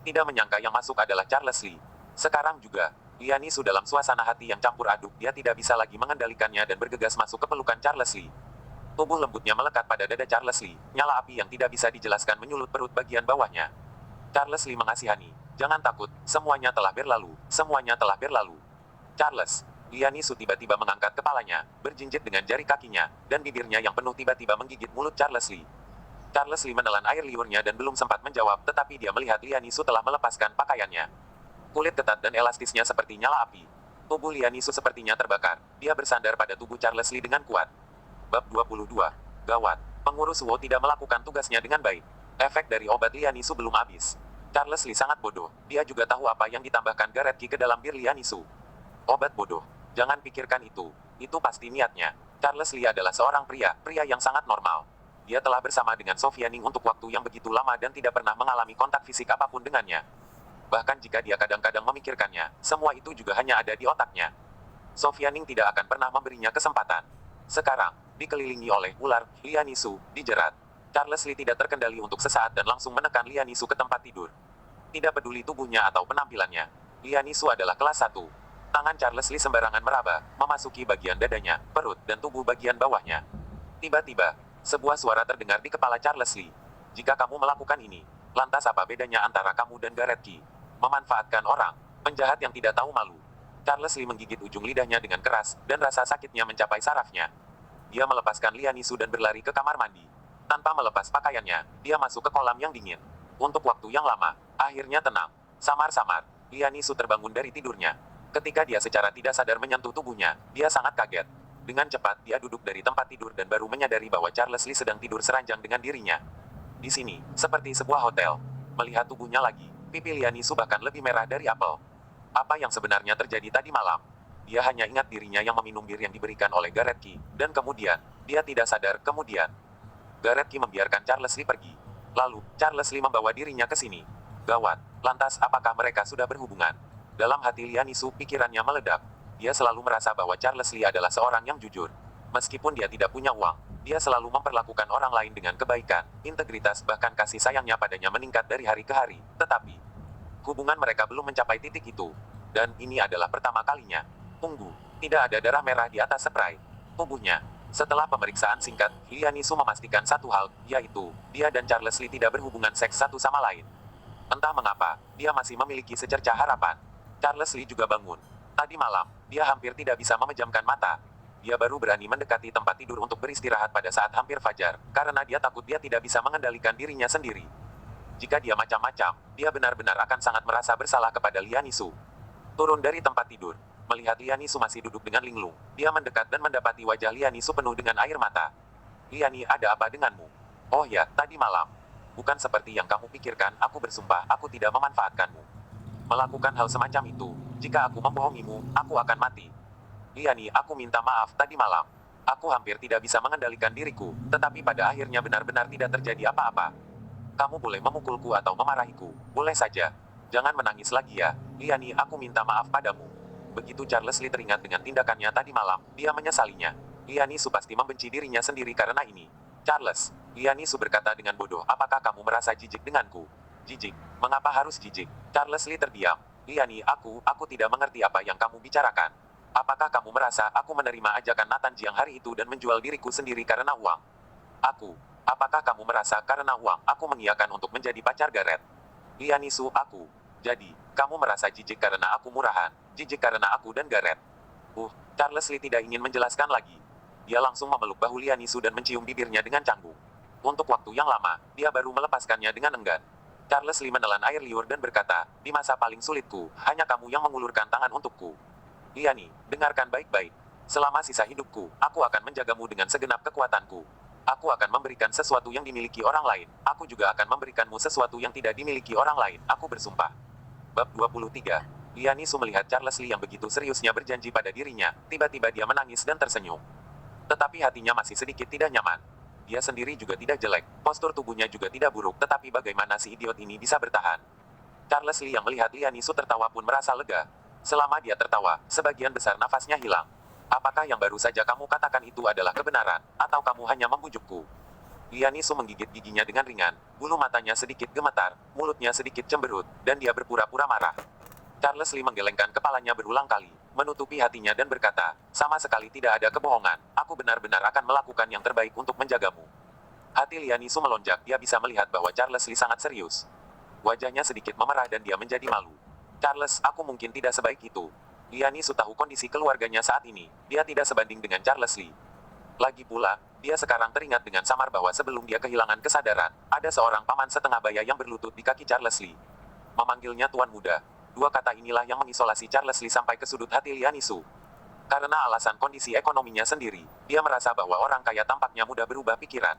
Tidak menyangka yang masuk adalah Charles Lee. Sekarang juga, Liani Su dalam suasana hati yang campur aduk, dia tidak bisa lagi mengendalikannya dan bergegas masuk ke pelukan Charles Lee. Tubuh lembutnya melekat pada dada Charles Lee, nyala api yang tidak bisa dijelaskan menyulut perut bagian bawahnya. Charles Lee mengasihani, jangan takut, semuanya telah berlalu, semuanya telah berlalu. Charles, Liani Su tiba-tiba mengangkat kepalanya, berjinjit dengan jari kakinya, dan bibirnya yang penuh tiba-tiba menggigit mulut Charles Lee. Charles Lee menelan air liurnya dan belum sempat menjawab, tetapi dia melihat Liani Su telah melepaskan pakaiannya. Kulit ketat dan elastisnya seperti nyala api. Tubuh Liani Su sepertinya terbakar, dia bersandar pada tubuh Charles Lee dengan kuat. Bab 22. Gawat. Pengurus Wu tidak melakukan tugasnya dengan baik. Efek dari obat Liani Su belum habis. Charles Lee sangat bodoh, dia juga tahu apa yang ditambahkan Gareth Qi ke dalam bir Liani Su. Obat bodoh. Jangan pikirkan itu pasti niatnya. Charles Lee adalah seorang pria yang sangat normal. Dia telah bersama dengan Sofia Ning untuk waktu yang begitu lama dan tidak pernah mengalami kontak fisik apapun dengannya. Bahkan jika dia kadang-kadang memikirkannya, semua itu juga hanya ada di otaknya. Sofia Ning tidak akan pernah memberinya kesempatan. Sekarang, dikelilingi oleh ular, Lianisu dijerat. Charles Lee tidak terkendali untuk sesaat dan langsung menekan Lianisu ke tempat tidur. Tidak peduli tubuhnya atau penampilannya, Lianisu adalah kelas 1. Tangan Charles Lee sembarangan meraba, memasuki bagian dadanya, perut, dan tubuh bagian bawahnya. Tiba-tiba, sebuah suara terdengar di kepala Charles Lee. Jika kamu melakukan ini, lantas apa bedanya antara kamu dan Gareth Key? Memanfaatkan orang, penjahat yang tidak tahu malu. Charles Lee menggigit ujung lidahnya dengan keras, dan rasa sakitnya mencapai sarafnya. Dia melepaskan Lianisu dan berlari ke kamar mandi. Tanpa melepas pakaiannya, dia masuk ke kolam yang dingin. Untuk waktu yang lama, akhirnya tenang. Samar-samar, Lianisu terbangun dari tidurnya. Ketika dia secara tidak sadar menyentuh tubuhnya, dia sangat kaget. Dengan cepat, dia duduk dari tempat tidur dan baru menyadari bahwa Charles Lee sedang tidur seranjang dengan dirinya. Di sini, seperti sebuah hotel. Melihat tubuhnya lagi, pipi Lianisu bahkan lebih merah dari apel. Apa yang sebenarnya terjadi tadi malam? Dia hanya ingat dirinya yang meminum bir yang diberikan oleh Gareth Key, dan kemudian, dia tidak sadar kemudian. Gareth Key membiarkan Charles Lee pergi. Lalu, Charles Lee membawa dirinya ke sini. Gawat, lantas apakah mereka sudah berhubungan? Dalam hati Lianisu, pikirannya meledak. Dia selalu merasa bahwa Charles Lee adalah seorang yang jujur. Meskipun dia tidak punya uang, dia selalu memperlakukan orang lain dengan kebaikan, integritas, bahkan kasih sayangnya padanya meningkat dari hari ke hari. Tetapi, hubungan mereka belum mencapai titik itu. Dan ini adalah pertama kalinya. Tunggu, tidak ada darah merah di atas spray tubuhnya. Setelah pemeriksaan singkat, Lianisu memastikan satu hal, yaitu, dia dan Charles Lee tidak berhubungan seks satu sama lain. Entah mengapa, dia masih memiliki secercah harapan. Charles Lee juga bangun. Tadi malam, dia hampir tidak bisa memejamkan mata. Dia baru berani mendekati tempat tidur untuk beristirahat pada saat hampir fajar, karena dia takut dia tidak bisa mengendalikan dirinya sendiri. Jika dia macam-macam, dia benar-benar akan sangat merasa bersalah kepada Lianisu. Turun dari tempat tidur. Melihat Lianisu masih duduk dengan linglung, dia mendekat dan mendapati wajah Lianisu penuh dengan air mata. Liani, ada apa denganmu? Oh ya, tadi malam. Bukan seperti yang kamu pikirkan, aku bersumpah, aku tidak memanfaatkanmu. Melakukan hal semacam itu, jika aku membohongimu, aku akan mati. Liani, aku minta maaf tadi malam. Aku hampir tidak bisa mengendalikan diriku, tetapi pada akhirnya benar-benar tidak terjadi apa-apa. Kamu boleh memukulku atau memarahiku, boleh saja. Jangan menangis lagi ya, Liani, aku minta maaf padamu. Begitu Charles Lee teringat dengan tindakannya tadi malam, dia menyesalinya. Lianisu pasti membenci dirinya sendiri karena ini. Charles, Lianisu berkata dengan bodoh, apakah kamu merasa jijik denganku? Jijik? Mengapa harus jijik? Charles Lee terdiam. Liani, aku tidak mengerti apa yang kamu bicarakan. Apakah kamu merasa aku menerima ajakan Nathan Jiang hari itu dan menjual diriku sendiri karena uang? Apakah kamu merasa karena uang, aku mengiyakan untuk menjadi pacar Gareth? Lianisu, Jadi, kamu merasa jijik karena aku murahan, jijik karena aku dan Gareth. Charles Lee tidak ingin menjelaskan lagi. Dia langsung memeluk bahu Lianisu dan mencium bibirnya dengan canggung. Untuk waktu yang lama, dia baru melepaskannya dengan enggan. Charles Lee menelan air liur dan berkata, di masa paling sulitku, hanya kamu yang mengulurkan tangan untukku. Liani, dengarkan baik-baik. Selama sisa hidupku, aku akan menjagamu dengan segenap kekuatanku. Aku akan memberikan sesuatu yang dimiliki orang lain. Aku juga akan memberikanmu sesuatu yang tidak dimiliki orang lain. Aku bersumpah. Bab 23. Lianisu melihat Charles Lee yang begitu seriusnya berjanji pada dirinya. Tiba-tiba dia menangis dan tersenyum. Tetapi hatinya masih sedikit tidak nyaman. Dia sendiri juga tidak jelek, postur tubuhnya juga tidak buruk, tetapi bagaimana si idiot ini bisa bertahan? Charles Lee yang melihat Lianisu tertawa pun merasa lega. Selama dia tertawa, sebagian besar nafasnya hilang. Apakah yang baru saja kamu katakan itu adalah kebenaran, atau kamu hanya membujukku? Lianisu menggigit giginya dengan ringan, bulu matanya sedikit gemetar, mulutnya sedikit cemberut, dan dia berpura-pura marah. Charles Lee menggelengkan kepalanya berulang kali, menutupi hatinya dan berkata, sama sekali tidak ada kebohongan, aku benar-benar akan melakukan yang terbaik untuk menjagamu. Hati Lianisu melonjak, dia bisa melihat bahwa Charles Lee sangat serius. Wajahnya sedikit memerah dan dia menjadi malu. Charles, aku mungkin tidak sebaik itu. Lianisu tahu kondisi keluarganya saat ini, dia tidak sebanding dengan Charles Lee. Lagi pula, dia sekarang teringat dengan samar bahwa sebelum dia kehilangan kesadaran, ada seorang paman setengah baya yang berlutut di kaki Charles Lee. Memanggilnya Tuan Muda. Dua kata inilah yang mengisolasi Charles Lee sampai ke sudut hati Lianisu. Karena alasan kondisi ekonominya sendiri, dia merasa bahwa orang kaya tampaknya mudah berubah pikiran.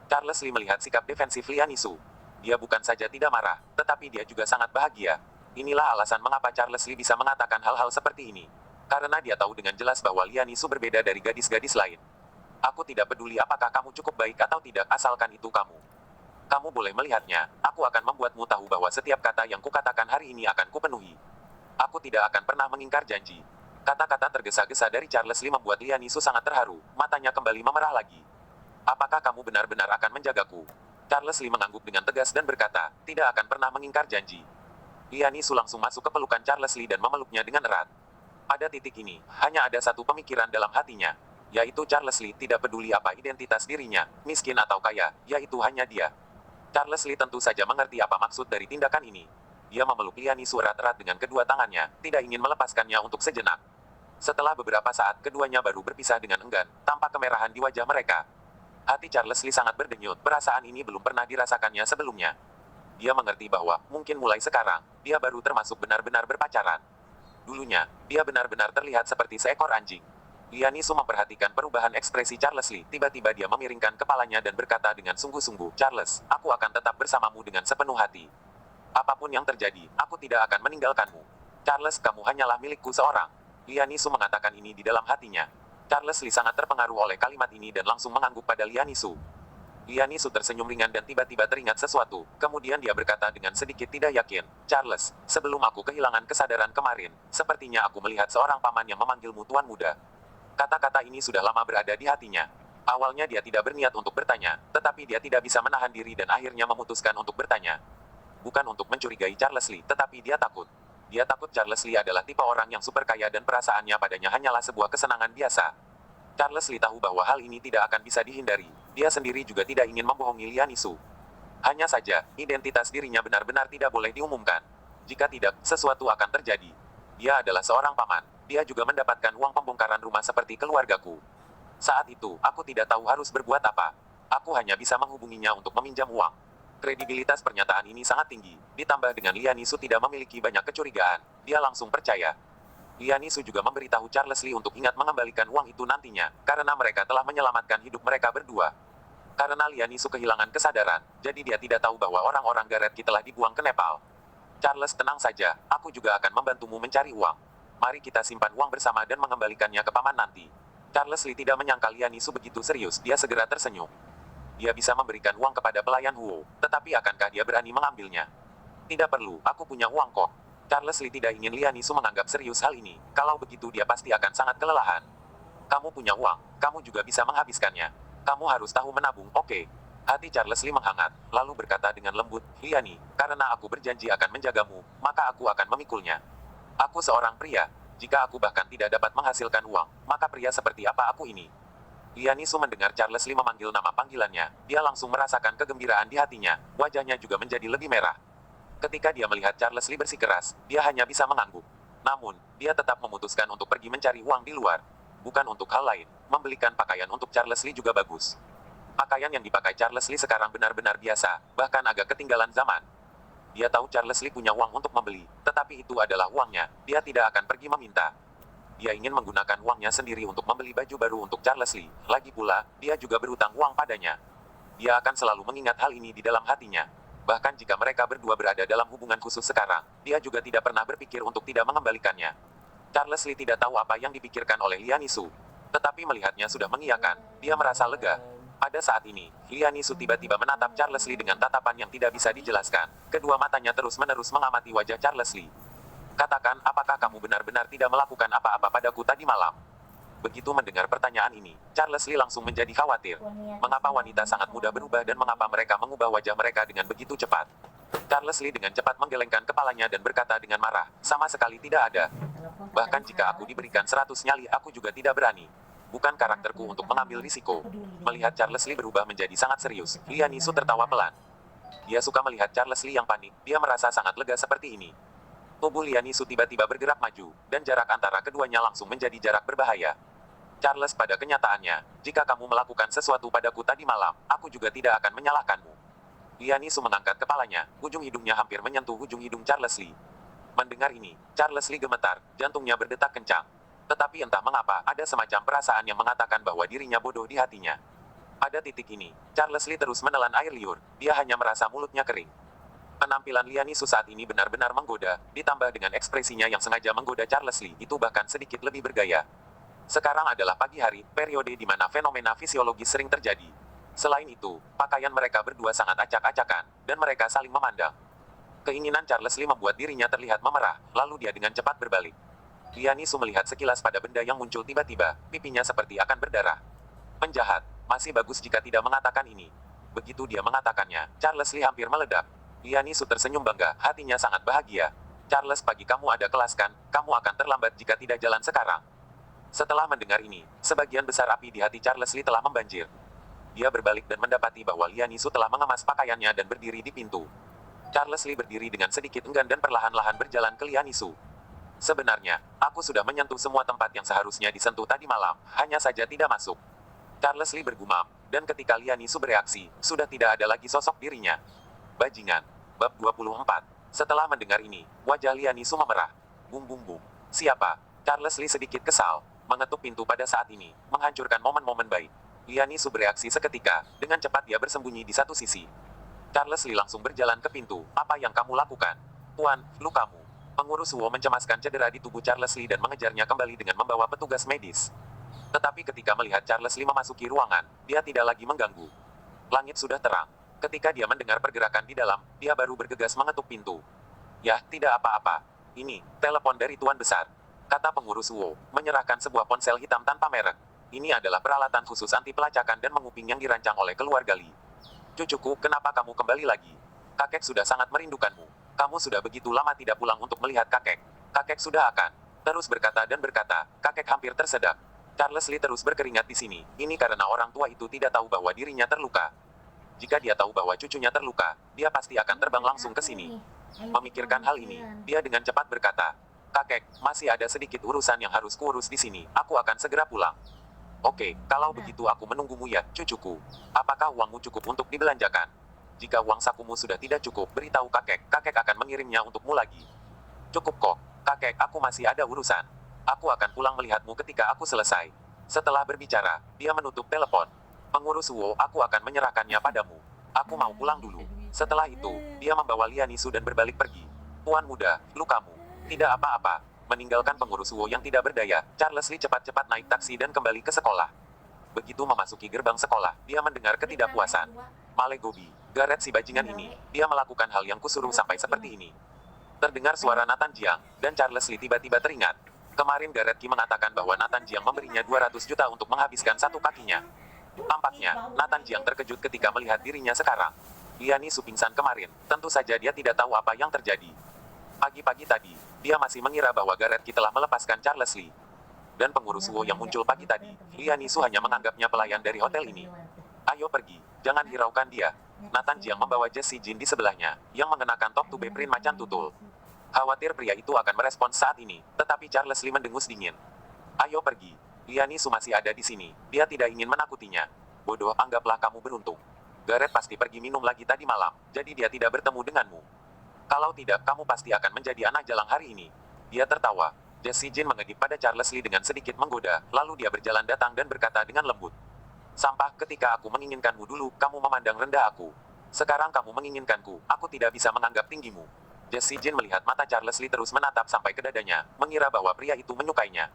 Charles Lee melihat sikap defensif Lianisu. Dia bukan saja tidak marah, tetapi dia juga sangat bahagia. Inilah alasan mengapa Charles Lee bisa mengatakan hal-hal seperti ini. Karena dia tahu dengan jelas bahwa Lianisu berbeda dari gadis-gadis lain. Aku tidak peduli apakah kamu cukup baik atau tidak, asalkan itu kamu. Kamu boleh melihatnya, aku akan membuatmu tahu bahwa setiap kata yang kukatakan hari ini akan kupenuhi. Aku tidak akan pernah mengingkar janji. Kata-kata tergesa-gesa dari Charles Lee membuat Lian Nisu sangat terharu, matanya kembali memerah lagi. Apakah kamu benar-benar akan menjagaku? Charles Lee mengangguk dengan tegas dan berkata, tidak akan pernah mengingkar janji. Lian Nisu langsung masuk ke pelukan Charles Lee dan memeluknya dengan erat. Pada titik ini, hanya ada satu pemikiran dalam hatinya, yaitu Charles Lee tidak peduli apa identitas dirinya, miskin atau kaya, yaitu hanya dia. Charles Lee tentu saja mengerti apa maksud dari tindakan ini. Dia memeluk Lian Nisu erat-erat dengan kedua tangannya, tidak ingin melepaskannya untuk sejenak. Setelah beberapa saat, keduanya baru berpisah dengan enggan, tampak kemerahan di wajah mereka. Hati Charles Lee sangat berdenyut, perasaan ini belum pernah dirasakannya sebelumnya. Dia mengerti bahwa, mungkin mulai sekarang, dia baru termasuk benar-benar berpacaran. Dulunya, dia benar-benar terlihat seperti seekor anjing. Lian Nisu memperhatikan perubahan ekspresi Charles Lee, tiba-tiba dia memiringkan kepalanya dan berkata dengan sungguh-sungguh, Charles, aku akan tetap bersamamu dengan sepenuh hati. Apapun yang terjadi, aku tidak akan meninggalkanmu. Charles, kamu hanyalah milikku seorang. Lian Nisu mengatakan ini di dalam hatinya. Charles Lee sangat terpengaruh oleh kalimat ini dan langsung mengangguk pada Lian Nisu. Lian Nisu tersenyum ringan dan tiba-tiba teringat sesuatu. Kemudian dia berkata dengan sedikit tidak yakin, Charles, sebelum aku kehilangan kesadaran kemarin, sepertinya aku melihat seorang paman yang memanggilmu Tuan Muda. Kata-kata ini sudah lama berada di hatinya. Awalnya dia tidak berniat untuk bertanya, tetapi dia tidak bisa menahan diri dan akhirnya memutuskan untuk bertanya. Bukan untuk mencurigai Charles Lee, tetapi dia takut. Dia takut Charles Lee adalah tipe orang yang super kaya dan perasaannya padanya hanyalah sebuah kesenangan biasa. Charles Lee tahu bahwa hal ini tidak akan bisa dihindari. Dia sendiri juga tidak ingin membohongi Lian Nisu. Hanya saja, identitas dirinya benar-benar tidak boleh diumumkan. Jika tidak, sesuatu akan terjadi. Dia adalah seorang paman. Dia juga mendapatkan uang pembongkaran rumah seperti keluargaku. Saat itu, aku tidak tahu harus berbuat apa. Aku hanya bisa menghubunginya untuk meminjam uang. Kredibilitas pernyataan ini sangat tinggi, ditambah dengan Lian Nisu tidak memiliki banyak kecurigaan, dia langsung percaya. Lian Nisu juga memberitahu Charles Lee untuk ingat mengembalikan uang itu nantinya, karena mereka telah menyelamatkan hidup mereka berdua. Karena Lian Nisu kehilangan kesadaran, jadi dia tidak tahu bahwa orang-orang Gareth telah dibuang ke Nepal. Charles, tenang saja, aku juga akan membantumu mencari uang. Mari kita simpan uang bersama dan mengembalikannya ke paman nanti. Charles Lee tidak menyangka Lian Nisu begitu serius, dia segera tersenyum. Dia bisa memberikan uang kepada pelayan Huo, tetapi akankah dia berani mengambilnya? Tidak perlu, aku punya uang kok. Charles Lee tidak ingin Lian Nisu menganggap serius hal ini, kalau begitu dia pasti akan sangat kelelahan. Kamu punya uang, kamu juga bisa menghabiskannya. Kamu harus tahu menabung, oke? Hati Charles Lee menghangat, lalu berkata dengan lembut, Liani, karena aku berjanji akan menjagamu, maka aku akan memikulnya. Aku seorang pria, jika aku bahkan tidak dapat menghasilkan uang, maka pria seperti apa aku ini? Lian Nisu mendengar Charles Lee memanggil nama panggilannya, dia langsung merasakan kegembiraan di hatinya, wajahnya juga menjadi lebih merah. Ketika dia melihat Charles Lee bersikeras, dia hanya bisa mengangguk. Namun, dia tetap memutuskan untuk pergi mencari uang di luar. Bukan untuk hal lain, membelikan pakaian untuk Charles Lee juga bagus. Pakaian yang dipakai Charles Lee sekarang benar-benar biasa, bahkan agak ketinggalan zaman. Dia tahu Charles Lee punya uang untuk membeli, tetapi itu adalah uangnya, dia tidak akan pergi meminta. Dia ingin menggunakan uangnya sendiri untuk membeli baju baru untuk Charles Lee. Lagi pula, dia juga berutang uang padanya. Dia akan selalu mengingat hal ini di dalam hatinya. Bahkan jika mereka berdua berada dalam hubungan khusus sekarang, dia juga tidak pernah berpikir untuk tidak mengembalikannya. Charles Lee tidak tahu apa yang dipikirkan oleh Lian Nisu. Tetapi melihatnya sudah mengiyakan, dia merasa lega. Pada saat ini, Lian Nisu tiba-tiba menatap Charles Lee dengan tatapan yang tidak bisa dijelaskan. Kedua matanya terus-menerus mengamati wajah Charles Lee. Katakan, apakah kamu benar-benar tidak melakukan apa-apa padaku tadi malam? Begitu mendengar pertanyaan ini, Charles Lee langsung menjadi khawatir. Mengapa wanita sangat mudah berubah dan mengapa mereka mengubah wajah mereka dengan begitu cepat? Charles Lee dengan cepat menggelengkan kepalanya dan berkata dengan marah, sama sekali tidak ada. Bahkan jika aku diberikan 100 nyali, aku juga tidak berani. Bukan karakterku untuk mengambil risiko. Melihat Charles Lee berubah menjadi sangat serius, Lian Nisu tertawa pelan. Dia suka melihat Charles Lee yang panik, dia merasa sangat lega seperti ini. Tubuh Lian Nisu tiba-tiba bergerak maju, dan jarak antara keduanya langsung menjadi jarak berbahaya. Charles, pada kenyataannya, jika kamu melakukan sesuatu padaku tadi malam, aku juga tidak akan menyalahkanmu. Lian Nisu mengangkat kepalanya, ujung hidungnya hampir menyentuh ujung hidung Charles Lee. Mendengar ini, Charles Lee gemetar, jantungnya berdetak kencang. Tetapi entah mengapa, ada semacam perasaan yang mengatakan bahwa dirinya bodoh di hatinya. Pada titik ini, Charles Lee terus menelan air liur, dia hanya merasa mulutnya kering. Penampilan Lian Nisu saat ini benar-benar menggoda, ditambah dengan ekspresinya yang sengaja menggoda Charles Lee, itu bahkan sedikit lebih bergaya. Sekarang adalah pagi hari, periode di mana fenomena fisiologis sering terjadi. Selain itu, pakaian mereka berdua sangat acak-acakan, dan mereka saling memandang. Keinginan Charles Lee membuat dirinya terlihat memerah, lalu dia dengan cepat berbalik. Lian Nisu melihat sekilas pada benda yang muncul tiba-tiba, pipinya seperti akan berdarah. Penjahat, masih bagus jika tidak mengatakan ini. Begitu dia mengatakannya, Charles Lee hampir meledak. Lian Nisu tersenyum bangga, hatinya sangat bahagia. Charles, pagi kamu ada kelas kan, kamu akan terlambat jika tidak jalan sekarang. Setelah mendengar ini, sebagian besar api di hati Charles Lee telah membanjir. Dia berbalik dan mendapati bahwa Lian Nisu telah mengemas pakaiannya dan berdiri di pintu. Charles Lee berdiri dengan sedikit enggan dan perlahan-lahan berjalan ke Lian Nisu. Sebenarnya, aku sudah menyentuh semua tempat yang seharusnya disentuh tadi malam, hanya saja tidak masuk. Charles Lee bergumam, dan ketika Lian Nisu bereaksi, sudah tidak ada lagi sosok dirinya. Bajingan. Bab 24. Setelah mendengar ini, wajah Lian Nisu memerah. Bum bum bum. Siapa? Charles Lee sedikit kesal, mengetuk pintu pada saat ini, menghancurkan momen-momen baik. Lian Nisu bereaksi seketika, dengan cepat dia bersembunyi di satu sisi. Charles Lee langsung berjalan ke pintu. Apa yang kamu lakukan? Tuan, lukamu. Pengurus Wu mencemaskan cedera di tubuh Charles Lee dan mengejarnya kembali dengan membawa petugas medis. Tetapi ketika melihat Charles Lee memasuki ruangan, dia tidak lagi mengganggu. Langit sudah terang. Ketika dia mendengar pergerakan di dalam, dia baru bergegas mengetuk pintu. Yah, tidak apa-apa. Ini, telepon dari Tuan Besar. Kata pengurus Wu, menyerahkan sebuah ponsel hitam tanpa merek. Ini adalah peralatan khusus anti pelacakan dan menguping yang dirancang oleh keluarga Lee. Cucuku, kenapa kamu kembali lagi? Kakek sudah sangat merindukanmu. Kamu sudah begitu lama tidak pulang untuk melihat kakek. Kakek sudah akan terus berkata dan berkata, kakek hampir tersedak. Charles Lee terus berkeringat di sini. Ini karena orang tua itu tidak tahu bahwa dirinya terluka. Jika dia tahu bahwa cucunya terluka, dia pasti akan terbang langsung ke sini. Memikirkan hal ini, dia dengan cepat berkata, kakek, masih ada sedikit urusan yang harus kuurus di sini. Aku akan segera pulang. Oke, kalau begitu aku menunggumu ya, cucuku. Apakah uangmu cukup untuk dibelanjakan? Jika uang sakumu sudah tidak cukup, beritahu kakek. Kakek akan mengirimnya untukmu lagi. Cukup kok, kakek, aku masih ada urusan. Aku akan pulang melihatmu ketika aku selesai. Setelah berbicara, dia menutup telepon. Pengurus Wu, aku akan menyerahkannya padamu. Aku mau pulang dulu. Setelah itu, dia membawa Lian Nisu dan berbalik pergi. Tuan muda, lukamu. Tidak apa-apa. Meninggalkan pengurus Wu yang tidak berdaya, Charles Lee cepat-cepat naik taksi dan kembali ke sekolah. Begitu memasuki gerbang sekolah, dia mendengar ketidakpuasan. Male Gobi, Gareth si bajingan ini, dia melakukan hal yang kusuruh sampai seperti ini. Terdengar suara Nathan Jiang, dan Charles Lee tiba-tiba teringat. Kemarin Gareth Ki mengatakan bahwa Nathan Jiang memberinya 200 juta untuk menghabiskan satu kakinya. Tampaknya, Nathan Jiang terkejut ketika melihat dirinya sekarang. Lian Nisu pingsan kemarin, tentu saja dia tidak tahu apa yang terjadi. Pagi-pagi tadi, dia masih mengira bahwa Gareth Ki telah melepaskan Charles Lee. Dan pengurus Wu yang muncul pagi tadi, Lian Nisu hanya menganggapnya pelayan dari hotel ini. Ayo pergi, jangan hiraukan dia. Nathan Jiang membawa Jesse Jin di sebelahnya, yang mengenakan top tube print macan tutul. Khawatir pria itu akan merespons saat ini, tetapi Charles Lee mendengus dingin. Ayo pergi. Lian Nisu masih ada di sini, dia tidak ingin menakutinya. Bodoh, anggaplah kamu beruntung. Gareth pasti pergi minum lagi tadi malam, jadi dia tidak bertemu denganmu. Kalau tidak, kamu pasti akan menjadi anak jalang hari ini. Dia tertawa. Jesse Jin mengedip pada Charles Lee dengan sedikit menggoda, lalu dia berjalan datang dan berkata dengan lembut. Sampah, ketika aku menginginkanmu dulu, kamu memandang rendah aku. Sekarang kamu menginginkanku, aku tidak bisa menganggap tinggimu. Jesse Jin melihat mata Charles Lee terus menatap sampai ke dadanya, mengira bahwa pria itu menyukainya.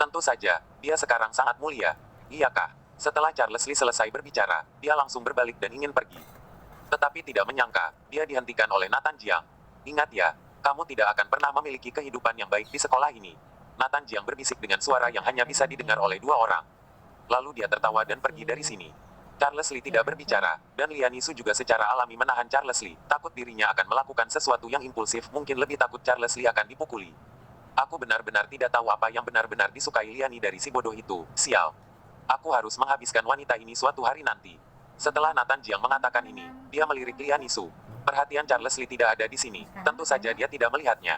Tentu saja, dia sekarang sangat mulia. Iyakah? Setelah Charles Lee selesai berbicara, dia langsung berbalik dan ingin pergi. Tetapi tidak menyangka, dia dihentikan oleh Nathan Jiang. Ingat ya, kamu tidak akan pernah memiliki kehidupan yang baik di sekolah ini. Nathan Jiang berbisik dengan suara yang hanya bisa didengar oleh dua orang. Lalu dia tertawa dan pergi dari sini. Charles Lee tidak berbicara, dan Lian Nisu juga secara alami menahan Charles Lee. Takut dirinya akan melakukan sesuatu yang impulsif, mungkin lebih takut Charles Lee akan dipukuli. Aku benar-benar tidak tahu apa yang benar-benar disukai Liani dari si bodoh itu, sial. Aku harus menghabiskan wanita ini suatu hari nanti. Setelah Nathan Jiang mengatakan ini, dia melirik Lian Nisu. Perhatian Charles Lee tidak ada di sini, tentu saja dia tidak melihatnya.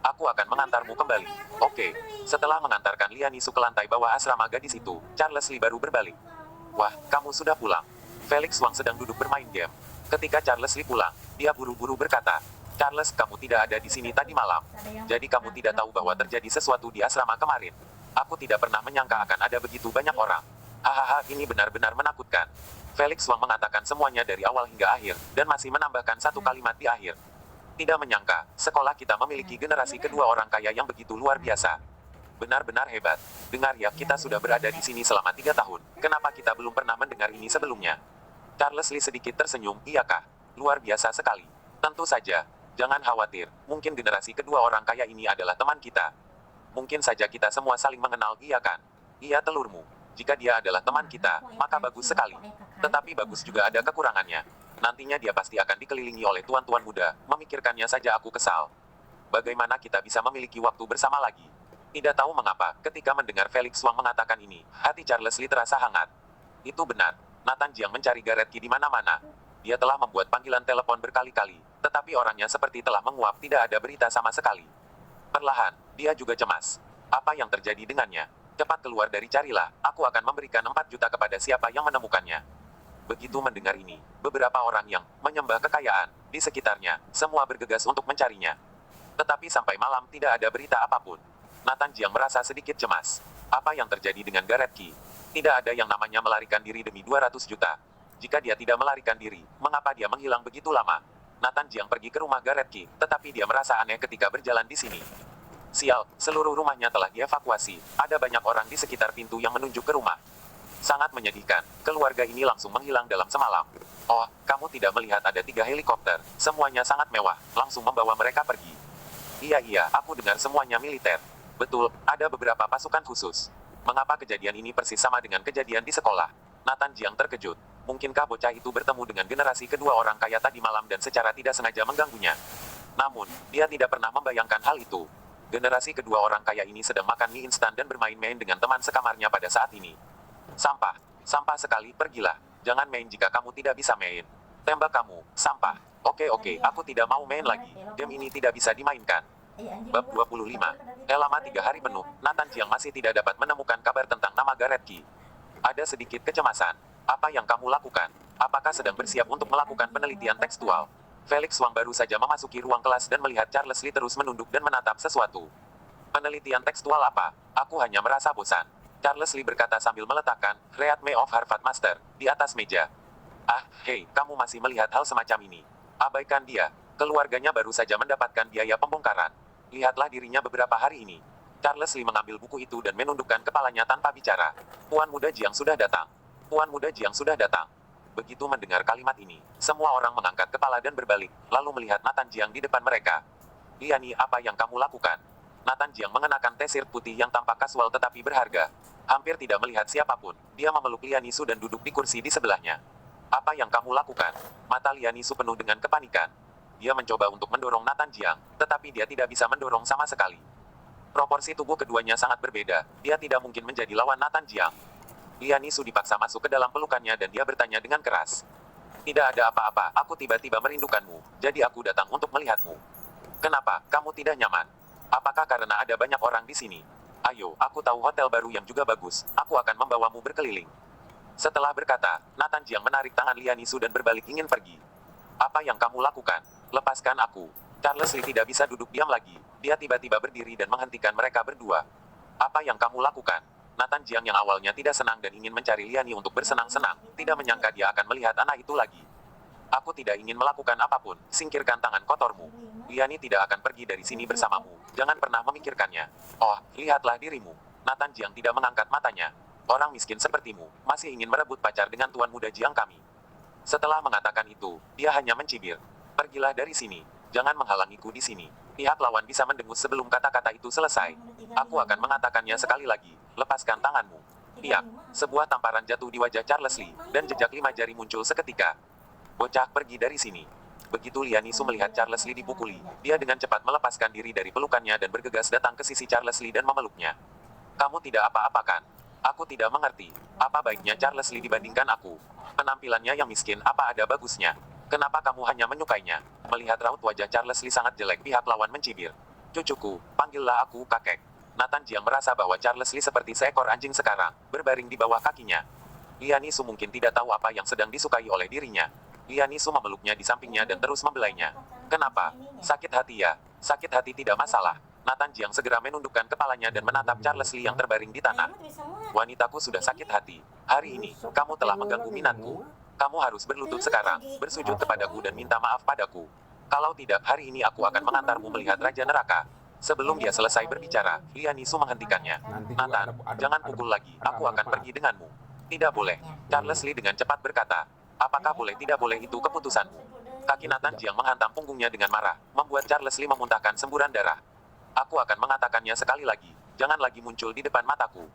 Aku akan mengantarmu kembali. Oke. Setelah mengantarkan Lian Nisu ke lantai bawah asrama gadis itu, Charles Lee baru berbalik. Wah, kamu sudah pulang. Felix Wang sedang duduk bermain game. Ketika Charles Lee pulang, dia buru-buru berkata, Charles, kamu tidak ada di sini tadi malam. Jadi kamu tidak tahu bahwa terjadi sesuatu di asrama kemarin. Aku tidak pernah menyangka akan ada begitu banyak orang. Hahaha, ini benar-benar menakutkan. Felix Wang mengatakan semuanya dari awal hingga akhir, dan masih menambahkan satu kalimat di akhir. Tidak menyangka, sekolah kita memiliki generasi kedua orang kaya yang begitu luar biasa. Benar-benar hebat. Dengar ya, kita sudah berada di sini selama 3 tahun. Kenapa kita belum pernah mendengar ini sebelumnya? Charles Lee sedikit tersenyum, iyakah? Luar biasa sekali. Tentu saja. Jangan khawatir, mungkin generasi kedua orang kaya ini adalah teman kita. Mungkin saja kita semua saling mengenal, iya kan? Iya telurmu. Jika dia adalah teman kita, maka bagus sekali. Tetapi bagus juga ada kekurangannya. Nantinya dia pasti akan dikelilingi oleh tuan-tuan muda, memikirkannya saja aku kesal. Bagaimana kita bisa memiliki waktu bersama lagi? Tidak tahu mengapa, ketika mendengar Felix Wang mengatakan ini, hati Charles Lee terasa hangat. Itu benar. Nathan Jiang mencari Gareth Qi di mana-mana. Dia telah membuat panggilan telepon berkali-kali, tetapi orangnya seperti telah menguap, tidak ada berita sama sekali. Perlahan, dia juga cemas. Apa yang terjadi dengannya? Cepat keluar dari carilah, aku akan memberikan 4 juta kepada siapa yang menemukannya. Begitu mendengar ini, beberapa orang yang menyembah kekayaan di sekitarnya, semua bergegas untuk mencarinya. Tetapi sampai malam tidak ada berita apapun. Nathan Jiang merasa sedikit cemas. Apa yang terjadi dengan Gareth Qi? Tidak ada yang namanya melarikan diri demi 200 juta. Jika dia tidak melarikan diri, mengapa dia menghilang begitu lama? Nathan Jiang pergi ke rumah Gareth Qi, tetapi dia merasa aneh ketika berjalan di sini. Sial, seluruh rumahnya telah dievakuasi. Ada banyak orang di sekitar pintu yang menunjuk ke rumah. Sangat menyedihkan, keluarga ini langsung menghilang dalam semalam. Oh, kamu tidak melihat ada 3 helikopter, semuanya sangat mewah, langsung membawa mereka pergi. Iya, aku dengar semuanya militer. Betul, ada beberapa pasukan khusus. Mengapa kejadian ini persis sama dengan kejadian di sekolah? Nathan Jiang terkejut. Mungkinkah bocah itu bertemu dengan generasi kedua orang kaya tadi malam dan secara tidak sengaja mengganggunya? Namun, dia tidak pernah membayangkan hal itu. Generasi kedua orang kaya ini sedang makan mie instan dan bermain-main dengan teman sekamarnya pada saat ini. Sampah sekali, pergilah. Jangan main jika kamu tidak bisa main. Tembak kamu, sampah. Oke, aku tidak mau main lagi. Game ini tidak bisa dimainkan. Bab 25. Selama 3 hari penuh, Nathan Jiang masih tidak dapat menemukan kabar tentang nama Gareth Qi. Ada sedikit kecemasan. Apa yang kamu lakukan? Apakah sedang bersiap untuk melakukan penelitian tekstual? Felix Wang baru saja memasuki ruang kelas dan melihat Charles Lee terus menunduk dan menatap sesuatu. Penelitian tekstual apa? Aku hanya merasa bosan. Charles Lee berkata sambil meletakkan resume of Harvard Master di atas meja. Hei, kamu masih melihat hal semacam ini? Abaikan dia. Keluarganya baru saja mendapatkan biaya pembongkaran. Lihatlah dirinya beberapa hari ini. Charles Lee mengambil buku itu dan menundukkan kepalanya tanpa bicara. Tuan Muda Jiang sudah datang. Tuan Muda Jiang sudah datang. Begitu mendengar kalimat ini, semua orang mengangkat kepala dan berbalik, lalu melihat Nathan Jiang di depan mereka. Liani, apa yang kamu lakukan? Nathan Jiang mengenakan t-shirt putih yang tampak kasual tetapi berharga. Hampir tidak melihat siapapun, dia memeluk Liani Su dan duduk di kursi di sebelahnya. Apa yang kamu lakukan? Mata Liani Su penuh dengan kepanikan. Dia mencoba untuk mendorong Nathan Jiang, tetapi dia tidak bisa mendorong sama sekali. Proporsi tubuh keduanya sangat berbeda, dia tidak mungkin menjadi lawan Nathan Jiang. Liani Su dipaksa masuk ke dalam pelukannya dan dia bertanya dengan keras. Tidak ada apa-apa, aku tiba-tiba merindukanmu, jadi aku datang untuk melihatmu. Kenapa, kamu tidak nyaman? Apakah karena ada banyak orang di sini? Ayo, aku tahu hotel baru yang juga bagus, aku akan membawamu berkeliling. Setelah berkata, Nathan Jiang menarik tangan Liani Su dan berbalik ingin pergi. Apa yang kamu lakukan? Lepaskan aku. Charles Lee tidak bisa duduk diam lagi. Dia tiba-tiba berdiri dan menghentikan mereka berdua. Apa yang kamu lakukan? Nathan Jiang yang awalnya tidak senang dan ingin mencari Liani untuk bersenang-senang, tidak menyangka dia akan melihat anak itu lagi. Aku tidak ingin melakukan apapun, singkirkan tangan kotormu. Liani tidak akan pergi dari sini bersamamu, jangan pernah memikirkannya. Oh, lihatlah dirimu. Nathan Jiang tidak mengangkat matanya. Orang miskin sepertimu, masih ingin merebut pacar dengan Tuan Muda Jiang kami. Setelah mengatakan itu, dia hanya mencibir. Pergilah dari sini, jangan menghalangiku di sini. Pihak lawan bisa mendengus sebelum kata-kata itu selesai. Aku akan mengatakannya sekali lagi, lepaskan tanganmu. Tiak, sebuah tamparan jatuh di wajah Charles Lee, dan jejak 5 jari muncul seketika. Bocah, pergi dari sini. Begitu Liani Su melihat Charles Lee dipukuli, dia dengan cepat melepaskan diri dari pelukannya dan bergegas datang ke sisi Charles Lee dan memeluknya. Kamu tidak apa-apa kan? Aku tidak mengerti. Apa baiknya Charles Lee dibandingkan aku? Penampilannya yang miskin, apa ada bagusnya? Kenapa kamu hanya menyukainya? Melihat raut wajah Charles Lee sangat jelek, pihak lawan mencibir. Cucuku, panggillah aku kakek. Nathan Jiang merasa bahwa Charles Lee seperti seekor anjing sekarang, berbaring di bawah kakinya. Liani Su mungkin tidak tahu apa yang sedang disukai oleh dirinya. Liani Su memeluknya di sampingnya dan terus membelainya. Kenapa? Sakit hati ya? Sakit hati tidak masalah. Nathan Jiang segera menundukkan kepalanya dan menatap Charles Lee yang terbaring di tanah. Wanitaku sudah sakit hati. Hari ini, kamu telah mengganggu minatku. Kamu harus berlutut sekarang, bersujud kepadaku dan minta maaf padaku. Kalau tidak, hari ini aku akan mengantarmu melihat Raja Neraka. Sebelum dia selesai berbicara, Lianisu menghentikannya. Nanti juga Nathan, jangan pukul lagi, aku akan pergi denganmu. Tidak boleh. Charles Lee dengan cepat berkata. Apakah boleh tidak boleh itu keputusanmu? Kaki Nathan Jiang menghantam punggungnya dengan marah, membuat Charles Lee memuntahkan semburan darah. Aku akan mengatakannya sekali lagi, jangan lagi muncul di depan mataku.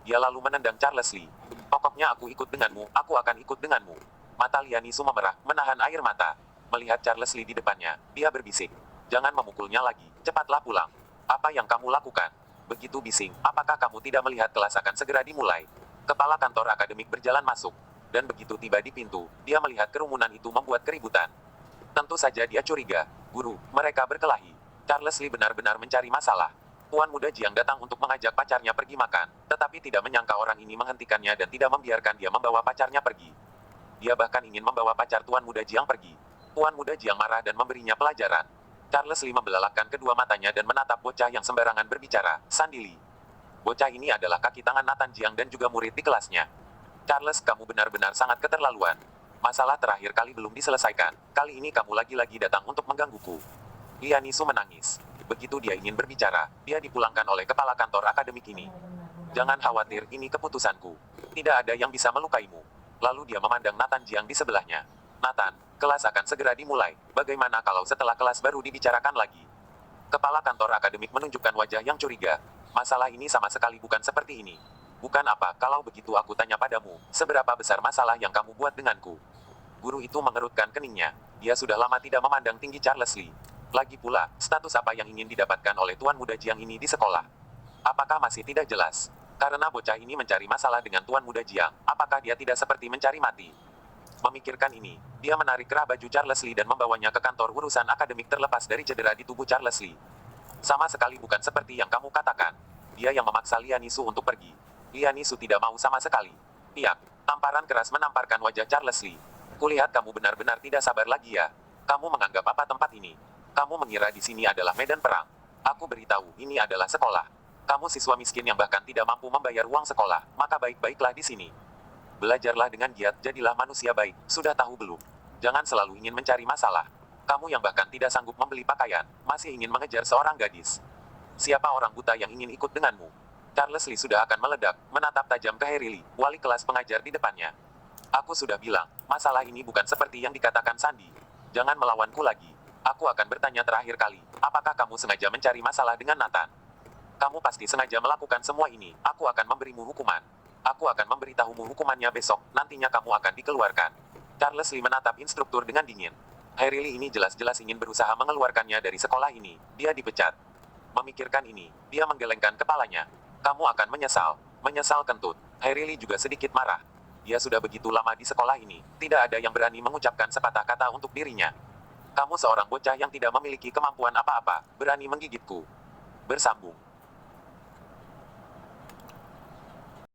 Dia lalu menendang Charles Lee. Pokoknya aku ikut denganmu, aku akan ikut denganmu. Mata Lianisu memerah, menahan air mata. Melihat Charles Lee di depannya, dia berbisik. Jangan memukulnya lagi, cepatlah pulang. Apa yang kamu lakukan? Begitu bising, apakah kamu tidak melihat kelas akan segera dimulai? Kepala kantor akademik berjalan masuk. Dan begitu tiba di pintu, dia melihat kerumunan itu membuat keributan. Tentu saja dia curiga. Guru, mereka berkelahi. Charles Lee benar-benar mencari masalah. Tuan muda Jiang datang untuk mengajak pacarnya pergi makan, tetapi tidak menyangka orang ini menghentikannya dan tidak membiarkan dia membawa pacarnya pergi. Dia bahkan ingin membawa pacar Tuan muda Jiang pergi. Tuan muda Jiang marah dan memberinya pelajaran. Charles Lee membelalakkan kedua matanya dan menatap bocah yang sembarangan berbicara, Sandy Lee. Bocah ini adalah kaki tangan Nathan Jiang dan juga murid di kelasnya. Charles, kamu benar-benar sangat keterlaluan. Masalah terakhir kali belum diselesaikan. Kali ini kamu lagi-lagi datang untuk menggangguku. Lianisu menangis. Begitu dia ingin berbicara, dia dipulangkan oleh kepala kantor akademik ini. Jangan khawatir, ini keputusanku. Tidak ada yang bisa melukaimu. Lalu dia memandang Nathan Jiang di sebelahnya. Nathan, kelas akan segera dimulai. Bagaimana kalau setelah kelas baru dibicarakan lagi? Kepala kantor akademik menunjukkan wajah yang curiga. Masalah ini sama sekali bukan seperti ini. Bukan apa, kalau begitu aku tanya padamu, seberapa besar masalah yang kamu buat denganku? Guru itu mengerutkan keningnya. Dia sudah lama tidak memandang tinggi Charles Lee. Lagi pula, status apa yang ingin didapatkan oleh Tuan Muda Jiang ini di sekolah? Apakah masih tidak jelas? Karena bocah ini mencari masalah dengan Tuan Muda Jiang, apakah dia tidak seperti mencari mati? Memikirkan ini, dia menarik kerah baju Charles Lee dan membawanya ke kantor urusan akademik terlepas dari cedera di tubuh Charles Lee. Sama sekali bukan seperti yang kamu katakan. Dia yang memaksa Lianisu untuk pergi. Lianisu tidak mau sama sekali. Piak, tamparan keras menamparkan wajah Charles Lee. Kulihat kamu benar-benar tidak sabar lagi ya. Kamu menganggap apa tempat ini? Kamu mengira di sini adalah medan perang. Aku beritahu, ini adalah sekolah. Kamu siswa miskin yang bahkan tidak mampu membayar uang sekolah, maka baik-baiklah di sini. Belajarlah dengan giat, jadilah manusia baik, sudah tahu belum? Jangan selalu ingin mencari masalah. Kamu yang bahkan tidak sanggup membeli pakaian, masih ingin mengejar seorang gadis. Siapa orang buta yang ingin ikut denganmu? Charles Lee sudah akan meledak, menatap tajam ke Harry Lee, wali kelas pengajar di depannya. Aku sudah bilang, masalah ini bukan seperti yang dikatakan Sandy. Jangan melawanku lagi. Aku akan bertanya terakhir kali, apakah kamu sengaja mencari masalah dengan Nathan? Kamu pasti sengaja melakukan semua ini, aku akan memberimu hukuman. Aku akan memberitahumu hukumannya besok, nantinya kamu akan dikeluarkan. Charles Lee menatap instruktur dengan dingin. Harry Lee ini jelas-jelas ingin berusaha mengeluarkannya dari sekolah ini, dia dipecat. Memikirkan ini, dia menggelengkan kepalanya. Kamu akan menyesal kentut. Harry Lee juga sedikit marah. Dia sudah begitu lama di sekolah ini, tidak ada yang berani mengucapkan sepatah kata untuk dirinya. Kamu seorang bocah yang tidak memiliki kemampuan apa-apa, berani menggigitku. Bersambung.